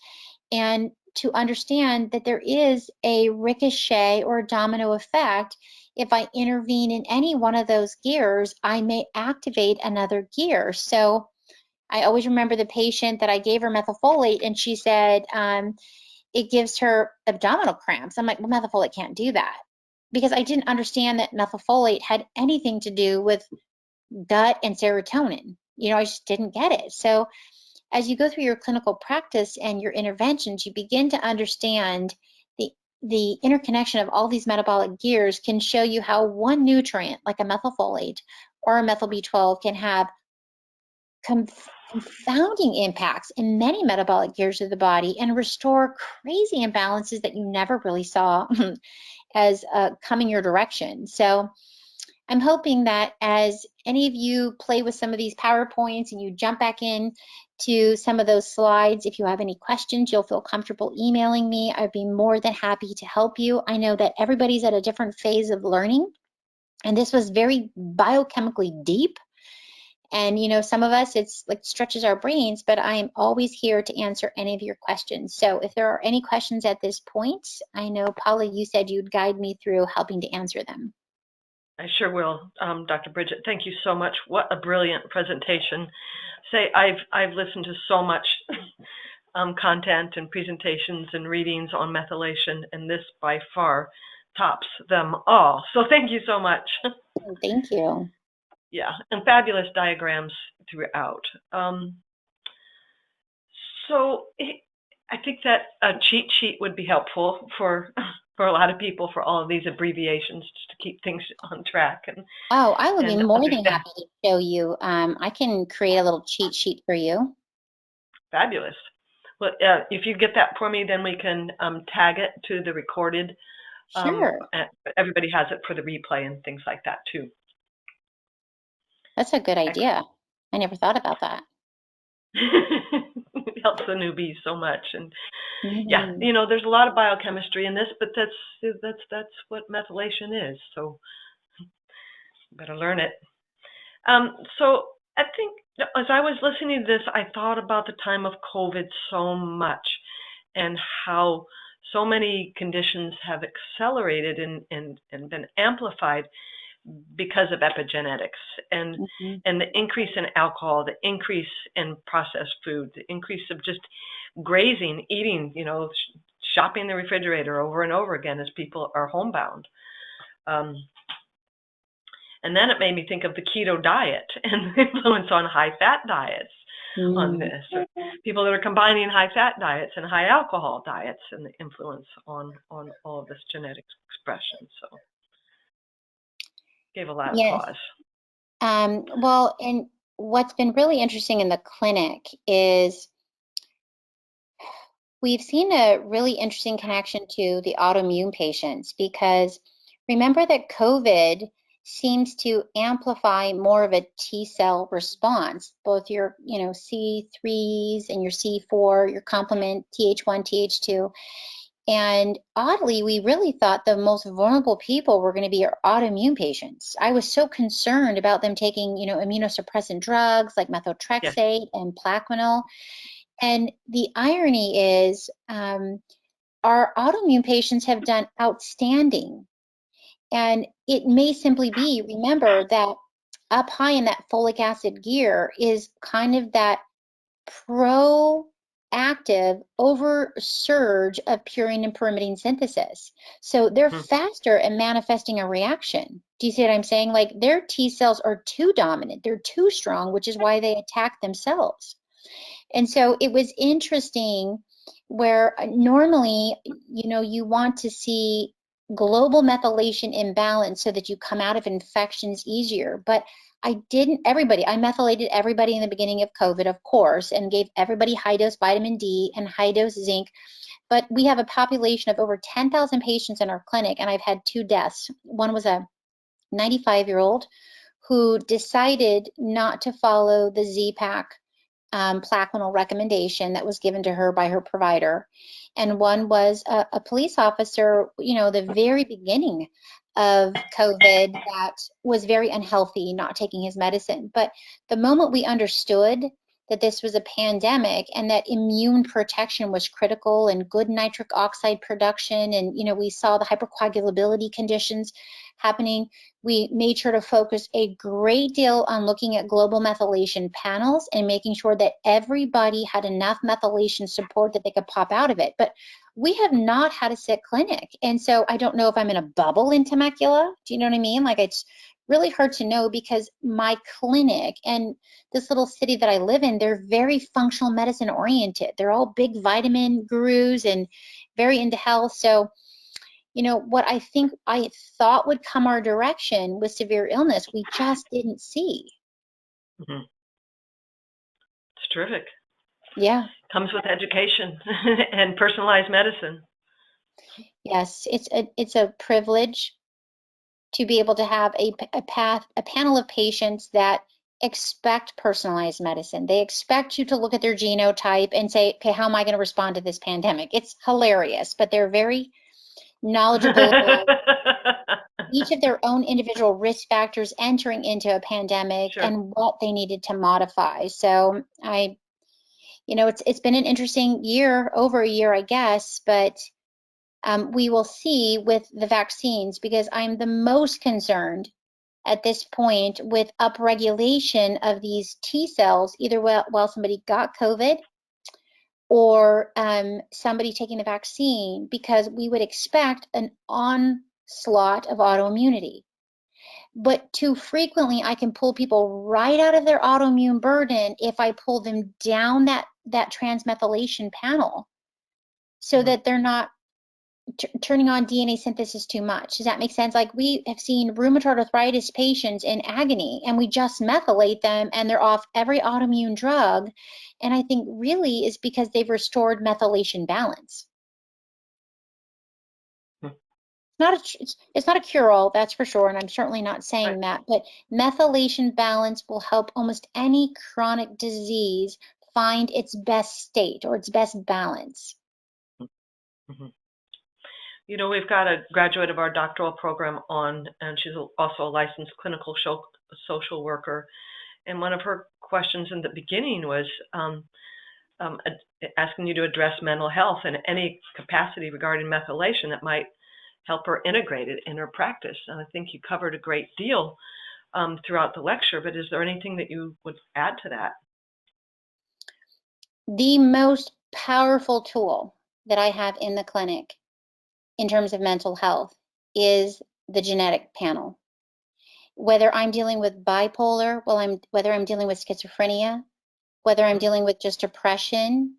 And to understand that there is a ricochet or domino effect. If I intervene in any one of those gears, I may activate another gear. So I always remember the patient that I gave her methylfolate, and she said it gives her abdominal cramps. I'm like, well, methylfolate can't do that, because I didn't understand that methylfolate had anything to do with gut and serotonin. I just didn't get it. So as you go through your clinical practice and your interventions, you begin to understand the interconnection of all these metabolic gears can show you how one nutrient, like a methylfolate or a methyl B12, can have confounding impacts in many metabolic gears of the body and restore crazy imbalances that you never really saw as coming your direction. So I'm hoping that as any of you play with some of these PowerPoints and you jump back in to some of those slides, if you have any questions, you'll feel comfortable emailing me. I'd be more than happy to help you. I know that everybody's at a different phase of learning, and this was very biochemically deep. And some of us, it's like stretches our brains, but I am always here to answer any of your questions. So if there are any questions at this point, I know, Paula, you said you'd guide me through helping to answer them. I sure will, Dr. Bridget. Thank you so much. What a brilliant presentation. I've listened to so much content and presentations and readings on methylation, and this by far tops them all. So thank you so much. Thank you. Yeah, and fabulous diagrams throughout. So I think that a cheat sheet would be helpful for a lot of people, for all of these abbreviations, just to keep things on track. I would be more than happy to show you. I can create a little cheat sheet for you. Fabulous. Well, if you get that for me, then we can tag it to the recorded. Sure. Everybody has it for the replay and things like that too. That's a good idea. I never thought about that. It helps the newbies so much. And yeah, there's a lot of biochemistry in this, but that's what methylation is. So better learn it. So I think as I was listening to this, I thought about the time of COVID so much, and how so many conditions have accelerated and been amplified because of epigenetics and the increase in alcohol, the increase in processed food, the increase of just grazing, eating, shopping the refrigerator over and over again as people are homebound. And then it made me think of the keto diet and the influence on high-fat diets on this, or people that are combining high-fat diets and high-alcohol diets, and the influence on all of this genetic expression. So gave a lot of pause. Well, and what's been really interesting in the clinic is we've seen a really interesting connection to the autoimmune patients, because remember that COVID seems to amplify more of a T cell response, both your C3s and your C4, your complement, Th1, Th2. And oddly, we really thought the most vulnerable people were going to be our autoimmune patients. I was so concerned about them taking, immunosuppressant drugs like Yes. methotrexate and Plaquenil. And the irony is, our autoimmune patients have done outstanding. And it may simply be, remember that up high in that folic acid gear is kind of that proactive over surge of purine and pyrimidine synthesis. So they're faster at manifesting a reaction. Do you see what I'm saying? Like their T cells are too dominant, they're too strong, which is why they attack themselves. And so it was interesting where normally, you want to see global methylation imbalance so that you come out of infections easier. But I methylated everybody in the beginning of COVID, of course, and gave everybody high dose vitamin D and high dose zinc. But we have a population of over 10,000 patients in our clinic, and I've had 2 deaths. One was a 95-year-old who decided not to follow the Z-Pak Plaquenil recommendation that was given to her by her provider. And one was a police officer, the very beginning of COVID that was very unhealthy, not taking his medicine. But the moment we understood that this was a pandemic and that immune protection was critical and good nitric oxide production, and we saw the hypercoagulability conditions happening, we made sure to focus a great deal on looking at global methylation panels and making sure that everybody had enough methylation support that they could pop out of it. But we have not had a sick clinic. And so I don't know if I'm in a bubble in Temecula. Do you know what I mean? Like it's really hard to know because my clinic and this little city that I live in, they're very functional medicine oriented. They're all big vitamin gurus and very into health. So what I thought would come our direction with severe illness, we just didn't see. It's terrific. Yeah. Comes with education and personalized medicine. Yes, it's a privilege to be able to have a panel of patients that expect personalized medicine. They expect you to look at their genotype and say, okay, how am I going to respond to this pandemic? It's hilarious, but they're very knowledgeable about each of their own individual risk factors entering into a pandemic and what they needed to modify. So it's been an interesting year, over a year, I guess, but we will see with the vaccines, because I'm the most concerned at this point with upregulation of these T cells, either while somebody got COVID or somebody taking the vaccine, because we would expect an onslaught of autoimmunity. But too frequently, I can pull people right out of their autoimmune burden if I pull them down that transmethylation panel so that they're not turning on DNA synthesis too much. Does that make sense? Like we have seen rheumatoid arthritis patients in agony and we just methylate them and they're off every autoimmune drug. And I think really is because they've restored methylation balance. It's not a cure-all, that's for sure, and I'm certainly not saying that, but methylation balance will help almost any chronic disease find its best state or its best balance. We've got a graduate of our doctoral program on, and she's also a licensed clinical social worker. And one of her questions in the beginning was asking you to address mental health in any capacity regarding methylation that might help her integrate it in her practice. And I think you covered a great deal throughout the lecture, but is there anything that you would add to that? The most powerful tool that I have in the clinic in terms of mental health is the genetic panel. Whether I'm dealing with bipolar, whether I'm dealing with schizophrenia, whether I'm dealing with just depression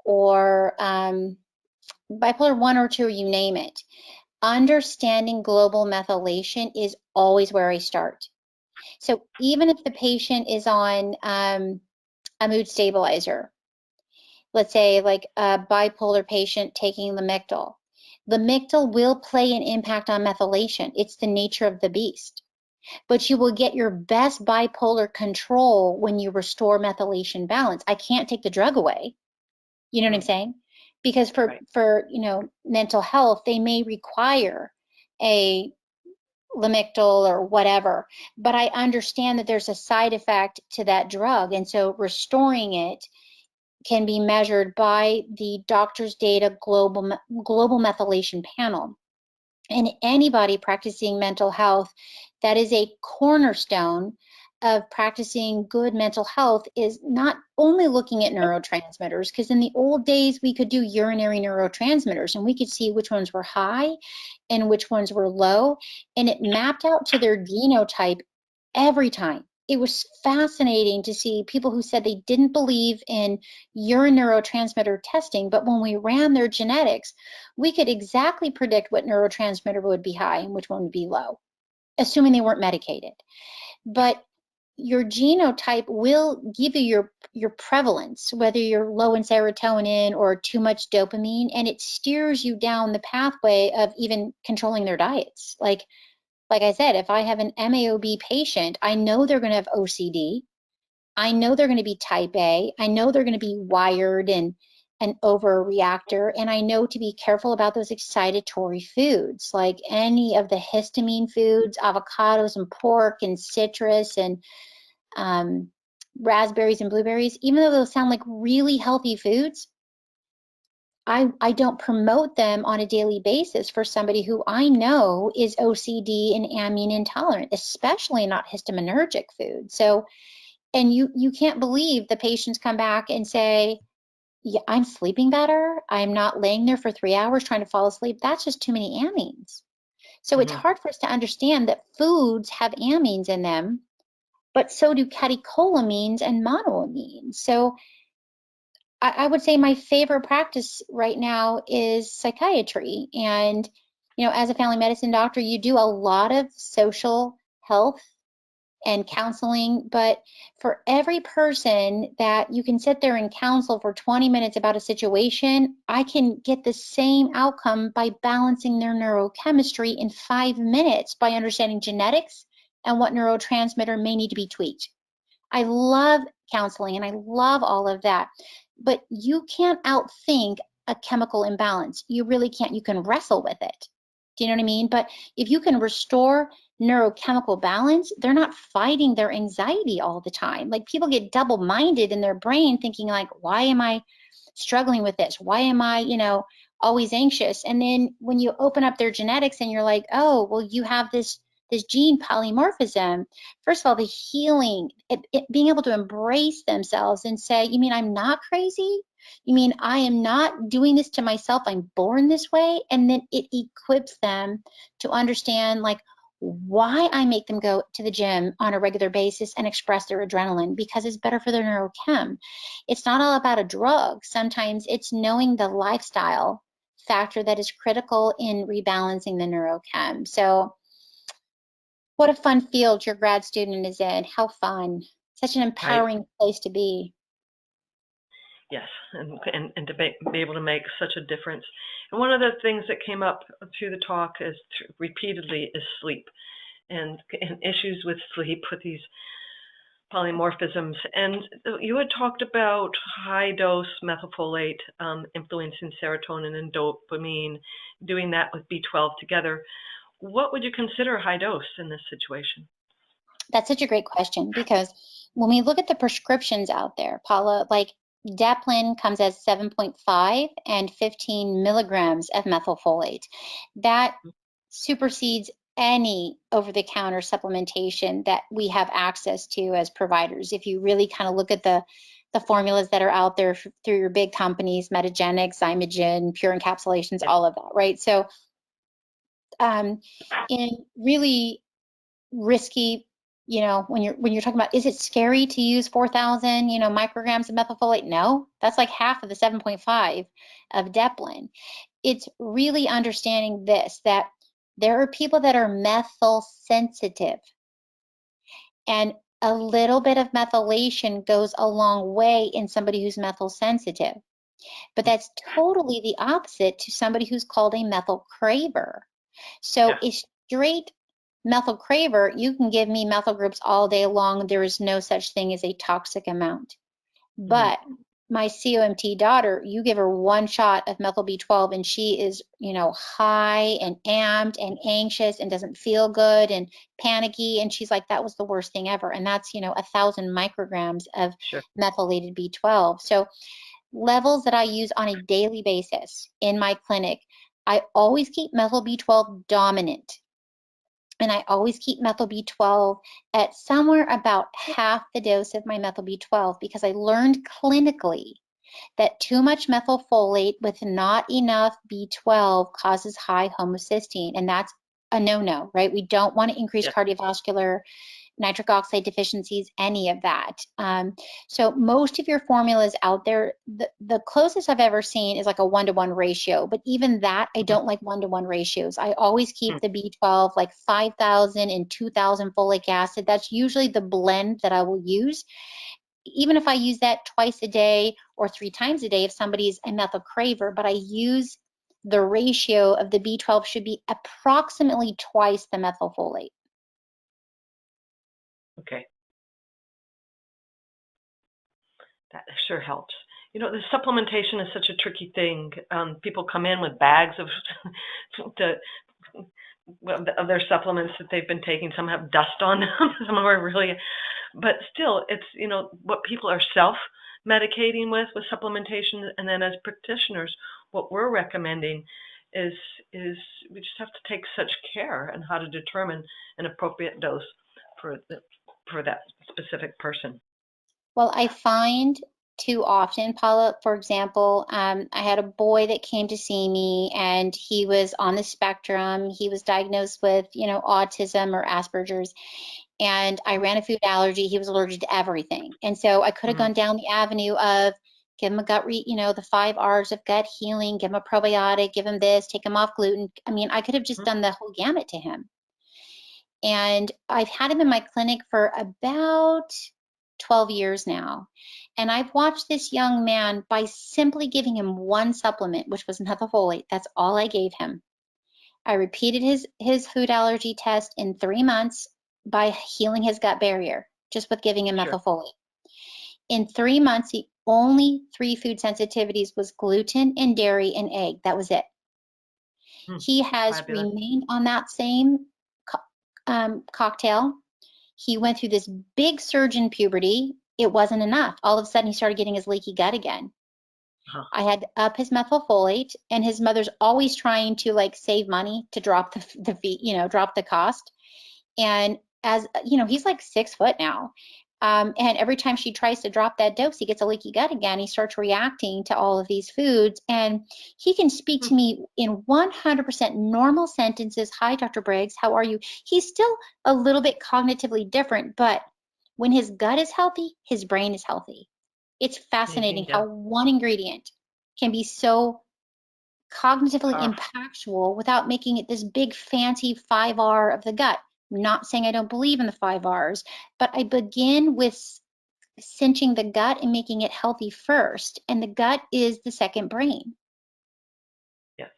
or bipolar 1 or 2, you name it, understanding global methylation is always where I start. So even if the patient is on a mood stabilizer, let's say like a bipolar patient taking Lamictal will play an impact on methylation. It's the nature of the beast. But you will get your best bipolar control when you restore methylation balance. I can't take the drug away. You know what I'm saying? because for mental health, they may require a Lamictal or whatever, but I understand that there's a side effect to that drug, and so restoring it can be measured by the Doctors Data Global Methylation Panel. And anybody practicing mental health, that is a cornerstone of practicing good mental health, is not only looking at neurotransmitters, because in the old days we could do urinary neurotransmitters and we could see which ones were high and which ones were low, and it mapped out to their genotype every time. It was fascinating to see people who said they didn't believe in urine neurotransmitter testing, but when we ran their genetics, we could exactly predict what neurotransmitter would be high and which one would be low, assuming they weren't medicated. But your genotype will give you your prevalence, whether you're low in serotonin or too much dopamine, and it steers you down the pathway of even controlling their diets. Like I said, if I have an MAOB patient, I know they're going to have OCD. I know they're going to be type A. I know they're going to be wired and an overreactor. And I know to be careful about those excitatory foods, like any of the histamine foods, avocados and pork and citrus and raspberries and blueberries. Even though those sound like really healthy foods, I don't promote them on a daily basis for somebody who I know is OCD and amine intolerant, especially not histaminergic food. So, and you can't believe the patients come back and say, yeah, I'm sleeping better. I'm not laying there for 3 hours trying to fall asleep. That's just too many amines. So it's hard for us to understand that foods have amines in them, but so do catecholamines and monoamines. So I would say my favorite practice right now is psychiatry. And, as a family medicine doctor, you do a lot of social health and counseling, but for every person that you can sit there and counsel for 20 minutes about a situation, I can get the same outcome by balancing their neurochemistry in 5 minutes by understanding genetics and what neurotransmitter may need to be tweaked. I love counseling and I love all of that, but you can't outthink a chemical imbalance. You really can't. You can wrestle with it. Do you know what I mean? But if you can restore neurochemical balance, they're not fighting their anxiety all the time. Like, people get double-minded in their brain thinking like, why am I struggling with this? Why am I, always anxious? And then when you open up their genetics and you're like, oh, well, you have this gene polymorphism. First of all, the healing, being able to embrace themselves and say, you mean I'm not crazy? You mean I am not doing this to myself? I'm born this way? And then it equips them to understand like why I make them go to the gym on a regular basis and express their adrenaline, because it's better for their neurochem. It's not all about a drug. Sometimes it's knowing the lifestyle factor that is critical in rebalancing the neurochem. So what a fun field your grad student is in. How fun. Such an empowering place to be. Yes, and to be able to make such a difference. And one of the things that came up through the talk repeatedly is sleep and issues with sleep with these polymorphisms. And you had talked about high dose methylfolate influencing serotonin and dopamine, doing that with B12 together. What would you consider high dose in this situation? That's such a great question, because when we look at the prescriptions out there, Paula, like Deplin comes as 7.5 and 15 milligrams of methylfolate. That supersedes any over-the-counter supplementation that we have access to as providers. If you really kind of look at the formulas that are out there through your big companies, Metagenics, Zymogen, Pure Encapsulations, all of that, right? So in really risky, when you're talking about, is it scary to use 4,000, micrograms of methylfolate? No, that's like half of the 7.5 of Deplin. It's really understanding this, that there are people that are methyl sensitive, and a little bit of methylation goes a long way in somebody who's methyl sensitive. But that's totally the opposite to somebody who's called a methyl craver. So a straight methyl craver, you can give me methyl groups all day long. There is no such thing as a toxic amount. But my COMT daughter, you give her one shot of methyl B12 and she is, high and amped and anxious and doesn't feel good and panicky. And she's like, that was the worst thing ever. And that's, 1,000 micrograms of Sure. methylated B12. So levels that I use on a daily basis in my clinic, I always keep methyl B12 dominant. And I always keep methyl B12 at somewhere about half the dose of my methyl B12 because I learned clinically that too much methylfolate with not enough B12 causes high homocysteine, and that's a no-no, right? We don't want to increase cardiovascular, nitric oxide deficiencies, any of that. So most of your formulas out there, the closest I've ever seen is like a 1-to-1 ratio, but even that, I don't like 1-to-1 ratios. I always keep the B12 like 5,000 and 2,000 folic acid. That's usually the blend that I will use. Even if I use that twice a day or 3 times a day if somebody's a methyl craver, but I use the ratio of the B12 should be approximately twice the methylfolate. Okay. That sure helps. The supplementation is such a tricky thing. People come in with bags of of their supplements that they've been taking. Some have dust on them. Some are really, but still, it's what people are self-medicating with supplementation, and then as practitioners, what we're recommending is we just have to take such care in how to determine an appropriate dose for that specific person. Well, I find too often, Paula, for example, I had a boy that came to see me and he was on the spectrum. He was diagnosed with, autism or Asperger's, and I ran a food allergy. He was allergic to everything. And so I could have gone down the avenue of give him a gut, the 5 R's of gut healing, give him a probiotic, give him this, take him off gluten. I mean, I could have just done the whole gamut to him. And I've had him in my clinic for about 12 years now. And I've watched this young man by simply giving him one supplement, which was methylfolate. That's all I gave him. I repeated his food allergy test in 3 months by healing his gut barrier, just with giving him methylfolate. In 3 months, the only 3 food sensitivities was gluten and dairy and egg. That was it. He has remained on that same cocktail. He went through this big surge in puberty. It wasn't enough. All of a sudden, he started getting his leaky gut again. I had to up his methylfolate, and his mother's always trying to save money to drop the fee, drop the cost. And as he's like 6 foot now. And every time she tries to drop that dose, he gets a leaky gut again. He starts reacting to all of these foods, and he can speak to me in 100% normal sentences. Hi, Dr. Briggs, how are you? He's still a little bit cognitively different, but when his gut is healthy, his brain is healthy. It's fascinating how one ingredient can be so cognitively impactful without making it this big fancy 5R of the gut. I'm not saying I don't believe in the 5 R's, but I begin with cinching the gut and making it healthy first. And the gut is the second brain. Yes.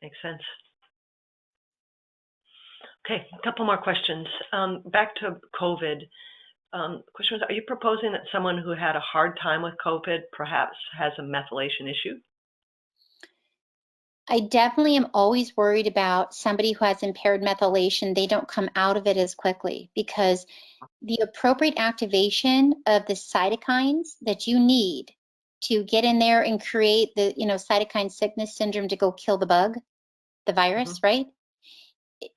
Makes sense. Okay, a couple more questions. Back to COVID. Question was, are you proposing that someone who had a hard time with COVID perhaps has a methylation issue? I definitely am always worried about somebody who has impaired methylation. They don't come out of it as quickly because the appropriate activation of the cytokines that you need to get in there and create the, cytokine sickness syndrome to go kill the bug, the virus, right?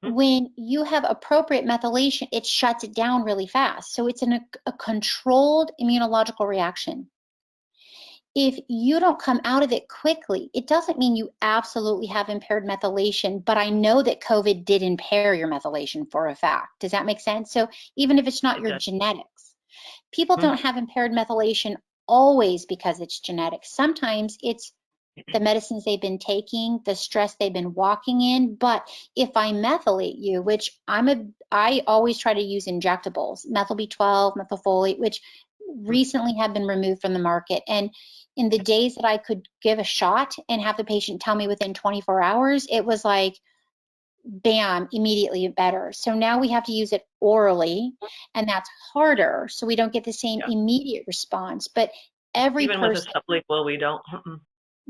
When you have appropriate methylation, it shuts it down really fast. So it's a controlled immunological reaction. If you don't come out of it quickly, it doesn't mean you absolutely have impaired methylation, but I know that COVID did impair your methylation for a fact. Does that make sense? So even if it's not your genetics, people don't have impaired methylation always because it's genetic. Sometimes it's the medicines they've been taking, the stress they've been walking in. But if I methylate you, which I always try to use injectables, methyl B12, methylfolate, which recently have been removed from the market. And in the days that I could give a shot and have the patient tell me within 24 hours, it was like bam, immediately better. So now we have to use it orally, and that's harder. So we don't get the same immediate response. But every Even person, with a sublingual, we don't.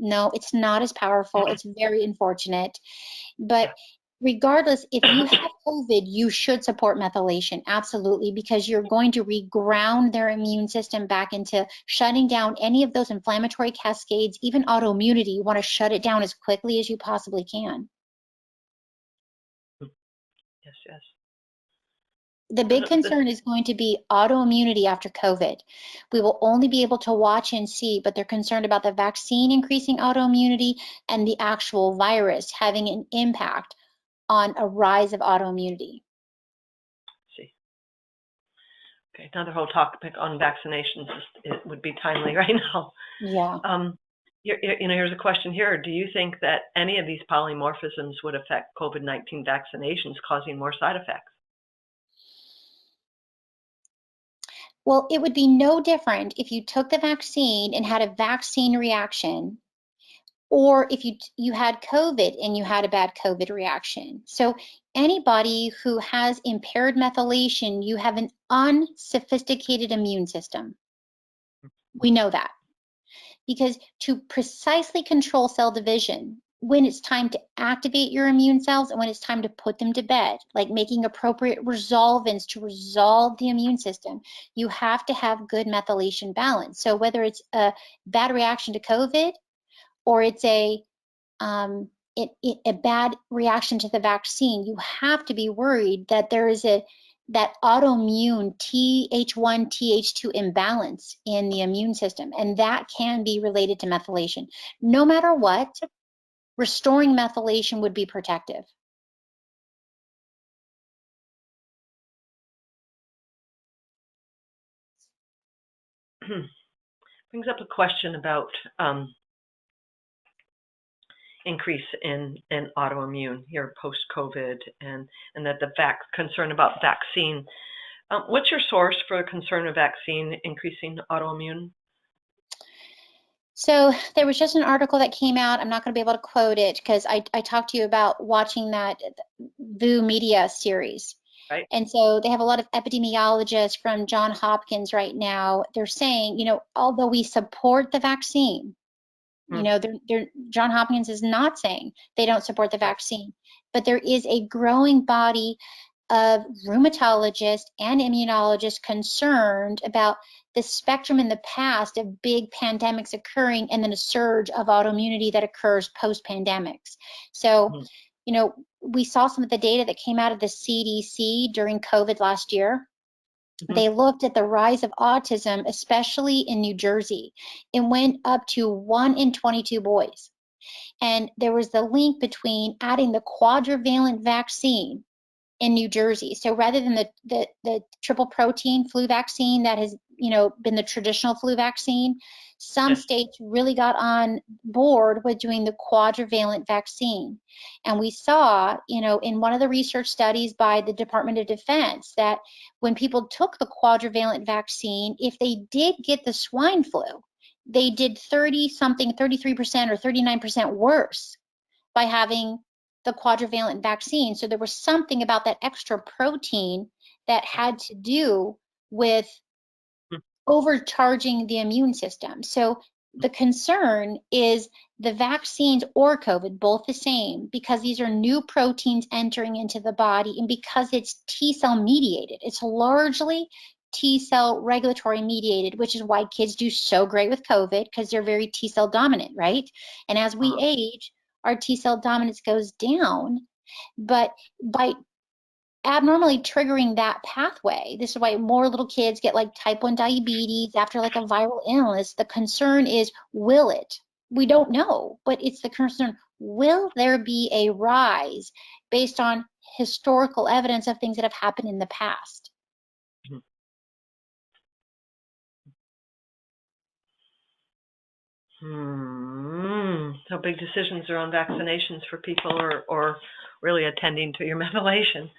no, it's not as powerful. It's very unfortunate. But regardless, if you have COVID, you should support methylation, absolutely, because you're going to reground their immune system back into shutting down any of those inflammatory cascades, even autoimmunity. You want to shut it down as quickly as you possibly can. Yes, yes. The big concern is going to be autoimmunity after COVID. We will only be able to watch and see, but they're concerned about the vaccine increasing autoimmunity and the actual virus having an impact on a rise of autoimmunity. See. Okay, another whole topic on vaccinations it would be timely right now. Yeah. Here's a question here. Do you think that any of these polymorphisms would affect COVID-19 vaccinations, causing more side effects? Well, it would be no different if you took the vaccine and had a vaccine reaction, or if you had COVID and you had a bad COVID reaction. So anybody who has impaired methylation, you have an unsophisticated immune system. We know that. Because to precisely control cell division, when it's time to activate your immune cells and when it's time to put them to bed, like making appropriate resolvins to resolve the immune system, you have to have good methylation balance. So whether it's a bad reaction to COVID or it's a bad reaction to the vaccine, you have to be worried that there is that autoimmune Th1, Th2 imbalance in the immune system, and that can be related to methylation. No matter what, restoring methylation would be protective. Brings up a question about increase in autoimmune here post-COVID, and that the concern about vaccine. What's your source for concern of vaccine increasing autoimmune? So there was just an article that came out. I'm not going to be able to quote it because I talked to you about watching that VU Media series. Right. And so they have a lot of epidemiologists from Johns Hopkins right now. They're saying, although we support the vaccine, Johns Hopkins is not saying they don't support the vaccine, but there is a growing body of rheumatologists and immunologists concerned about the spectrum in the past of big pandemics occurring and then a surge of autoimmunity that occurs post-pandemics. So, we saw some of the data that came out of the CDC during COVID last year. They looked at the rise of autism, especially in New Jersey. It went up to 1 in 22 boys. And there was the link between adding the quadrivalent vaccine in New Jersey. So rather than the triple protein flu vaccine that has, been the traditional flu vaccine, some states really got on board with doing the quadrivalent vaccine. And we saw, in one of the research studies by the Department of Defense, that when people took the quadrivalent vaccine, if they did get the swine flu, they did 33% or 39% worse by having the quadrivalent vaccine. So there was something about that extra protein that had to do with overcharging the immune system. So the concern is the vaccines or COVID, both the same, because these are new proteins entering into the body and because it's T-cell mediated. It's largely T-cell regulatory mediated, which is why kids do so great with COVID, because they're very T-cell dominant, right? And as we age, our T-cell dominance goes down, but by abnormally triggering that pathway, this is why more little kids get like type 1 diabetes after like a viral illness. The concern is, will it? We don't know, but it's the concern, will there be a rise based on historical evidence of things that have happened in the past? So big decisions around vaccinations for people, or really attending to your methylation.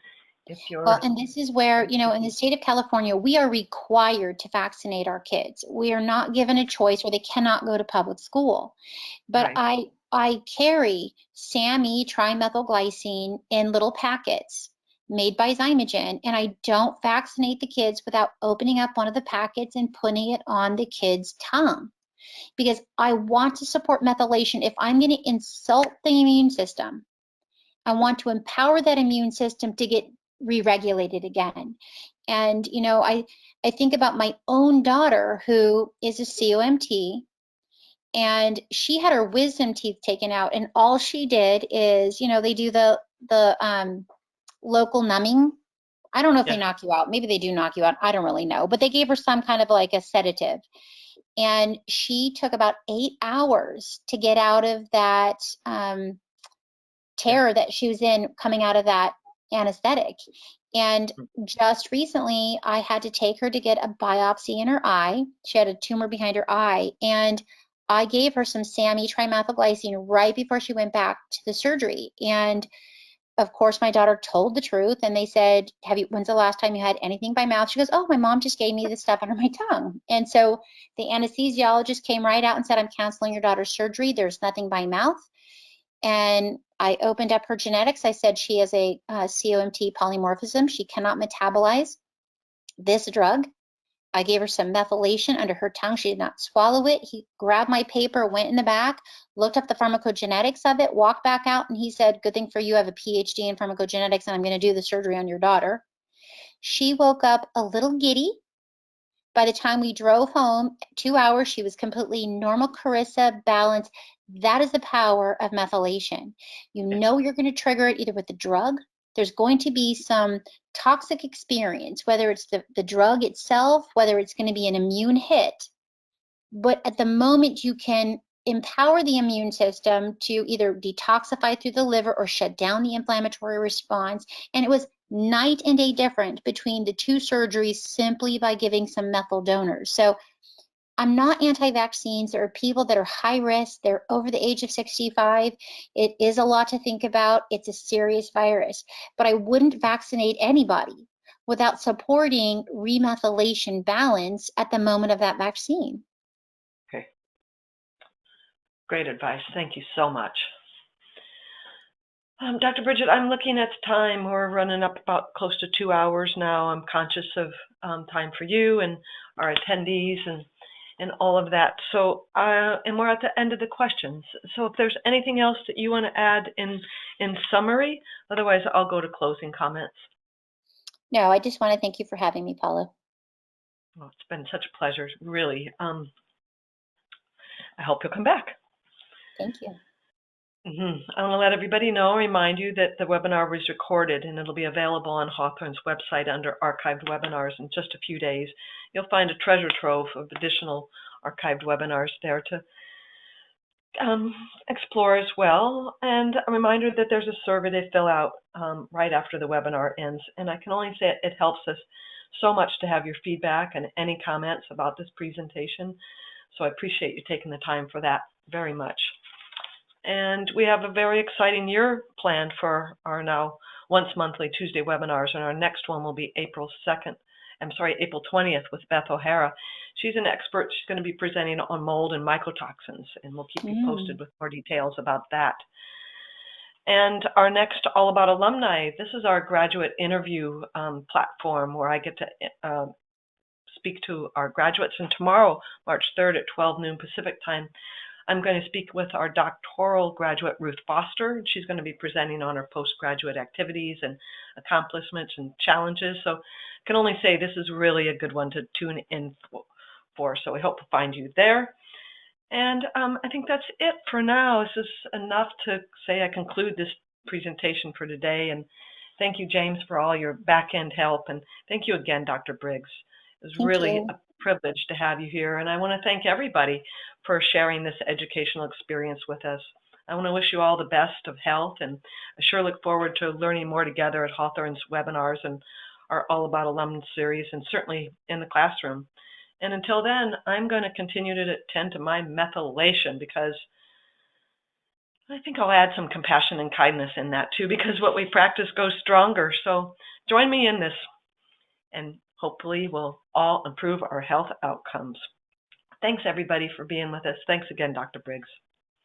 Well, and this is where, in the state of California, we are required to vaccinate our kids. We are not given a choice where they cannot go to public school. But right. I carry Sammy trimethylglycine in little packets made by Zymogen, and I don't vaccinate the kids without opening up one of the packets and putting it on the kid's tongue, because I want to support methylation. If I'm going to insult the immune system, I want to empower that immune system to get re-regulated again. And, you know, I think about my own daughter who is a COMT, and she had her wisdom teeth taken out, and all she did is, you know, they do the local numbing. I don't know if they knock you out. Maybe they do knock you out. I don't really know. But they gave her some kind of like a sedative. And she took about 8 hours to get out of that terror that she was in coming out of that anesthetic. And just recently, I had to take her to get a biopsy in her eye. She had a tumor behind her eye. And I gave her some Sammy trimethylglycine right before she went back to the surgery. And of course, my daughter told the truth, and they said, when's the last time you had anything by mouth? She goes, oh, my mom just gave me this stuff under my tongue. And so the anesthesiologist came right out and said, I'm canceling your daughter's surgery. There's nothing by mouth. And I opened up her genetics. I said she has a COMT polymorphism. She cannot metabolize this drug. I gave her some methylation under her tongue. She did not swallow it. He grabbed my paper, went in the back, looked up the pharmacogenetics of it, walked back out, and he said, good thing for you, I have a PhD in pharmacogenetics, and I'm going to do the surgery on your daughter. She woke up a little giddy. By the time we drove home, 2 hours, she was completely normal, Carissa, balanced. That is the power of methylation. You know you're going to trigger it either with the drug. There's going to be some toxic experience, whether it's the drug itself, whether it's going to be an immune hit. But at the moment, you can empower the immune system to either detoxify through the liver or shut down the inflammatory response. And it was night and day different between the two surgeries simply by giving some methyl donors. So I'm not anti-vaccines. There are people that are high risk. They're over the age of 65. It is a lot to think about. It's a serious virus. But I wouldn't vaccinate anybody without supporting remethylation balance at the moment of that vaccine. Okay. Great advice. Thank you so much. Dr. Bridget, I'm looking at the time. We're running up about close to 2 hours now. I'm conscious of time for you and our attendees and all of that. So, and we're at the end of the questions. So if there's anything else that you want to add in summary, otherwise I'll go to closing comments. No, I just want to thank you for having me, Paula. Well, it's been such a pleasure, really. I hope you'll come back. Thank you. I want to let everybody know, remind you that the webinar was recorded and it'll be available on Hawthorn's website under archived webinars in just a few days. You'll find a treasure trove of additional archived webinars there to explore as well. And a reminder that there's a survey to fill out right after the webinar ends. And I can only say it helps us so much to have your feedback and any comments about this presentation. So I appreciate you taking the time for that very much. And we have a very exciting year planned for our now once monthly Tuesday webinars. And our next one will be April 20th with Beth O'Hara. She's an expert. She's going to be presenting on mold and mycotoxins, and we'll keep you posted with more details about that. And our next All About Alumni, this is our graduate interview platform where I get to speak to our graduates. And tomorrow, March 3rd at 12 noon Pacific time, I'm going to speak with our doctoral graduate, Ruth Foster. She's going to be presenting on her postgraduate activities and accomplishments and challenges. So I can only say this is really a good one to tune in for. So we hope to find you there. And I think that's it for now. This is enough to say I conclude this presentation for today. And thank you, James, for all your back-end help. And thank you again, Dr. Briggs. It was really a privilege to have you here. And I want to thank everybody for sharing this educational experience with us. I want to wish you all the best of health, and I sure look forward to learning more together at Hawthorn's webinars and our All About Alumni series, and certainly in the classroom. And until then, I'm going to continue to attend to my methylation, because I think I'll add some compassion and kindness in that too, because what we practice goes stronger. So join me in this, and hopefully we'll all improve our health outcomes. Thanks, everybody, for being with us. Thanks again, Dr. Briggs.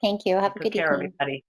Thank you. Have a Take good care, evening. everybody.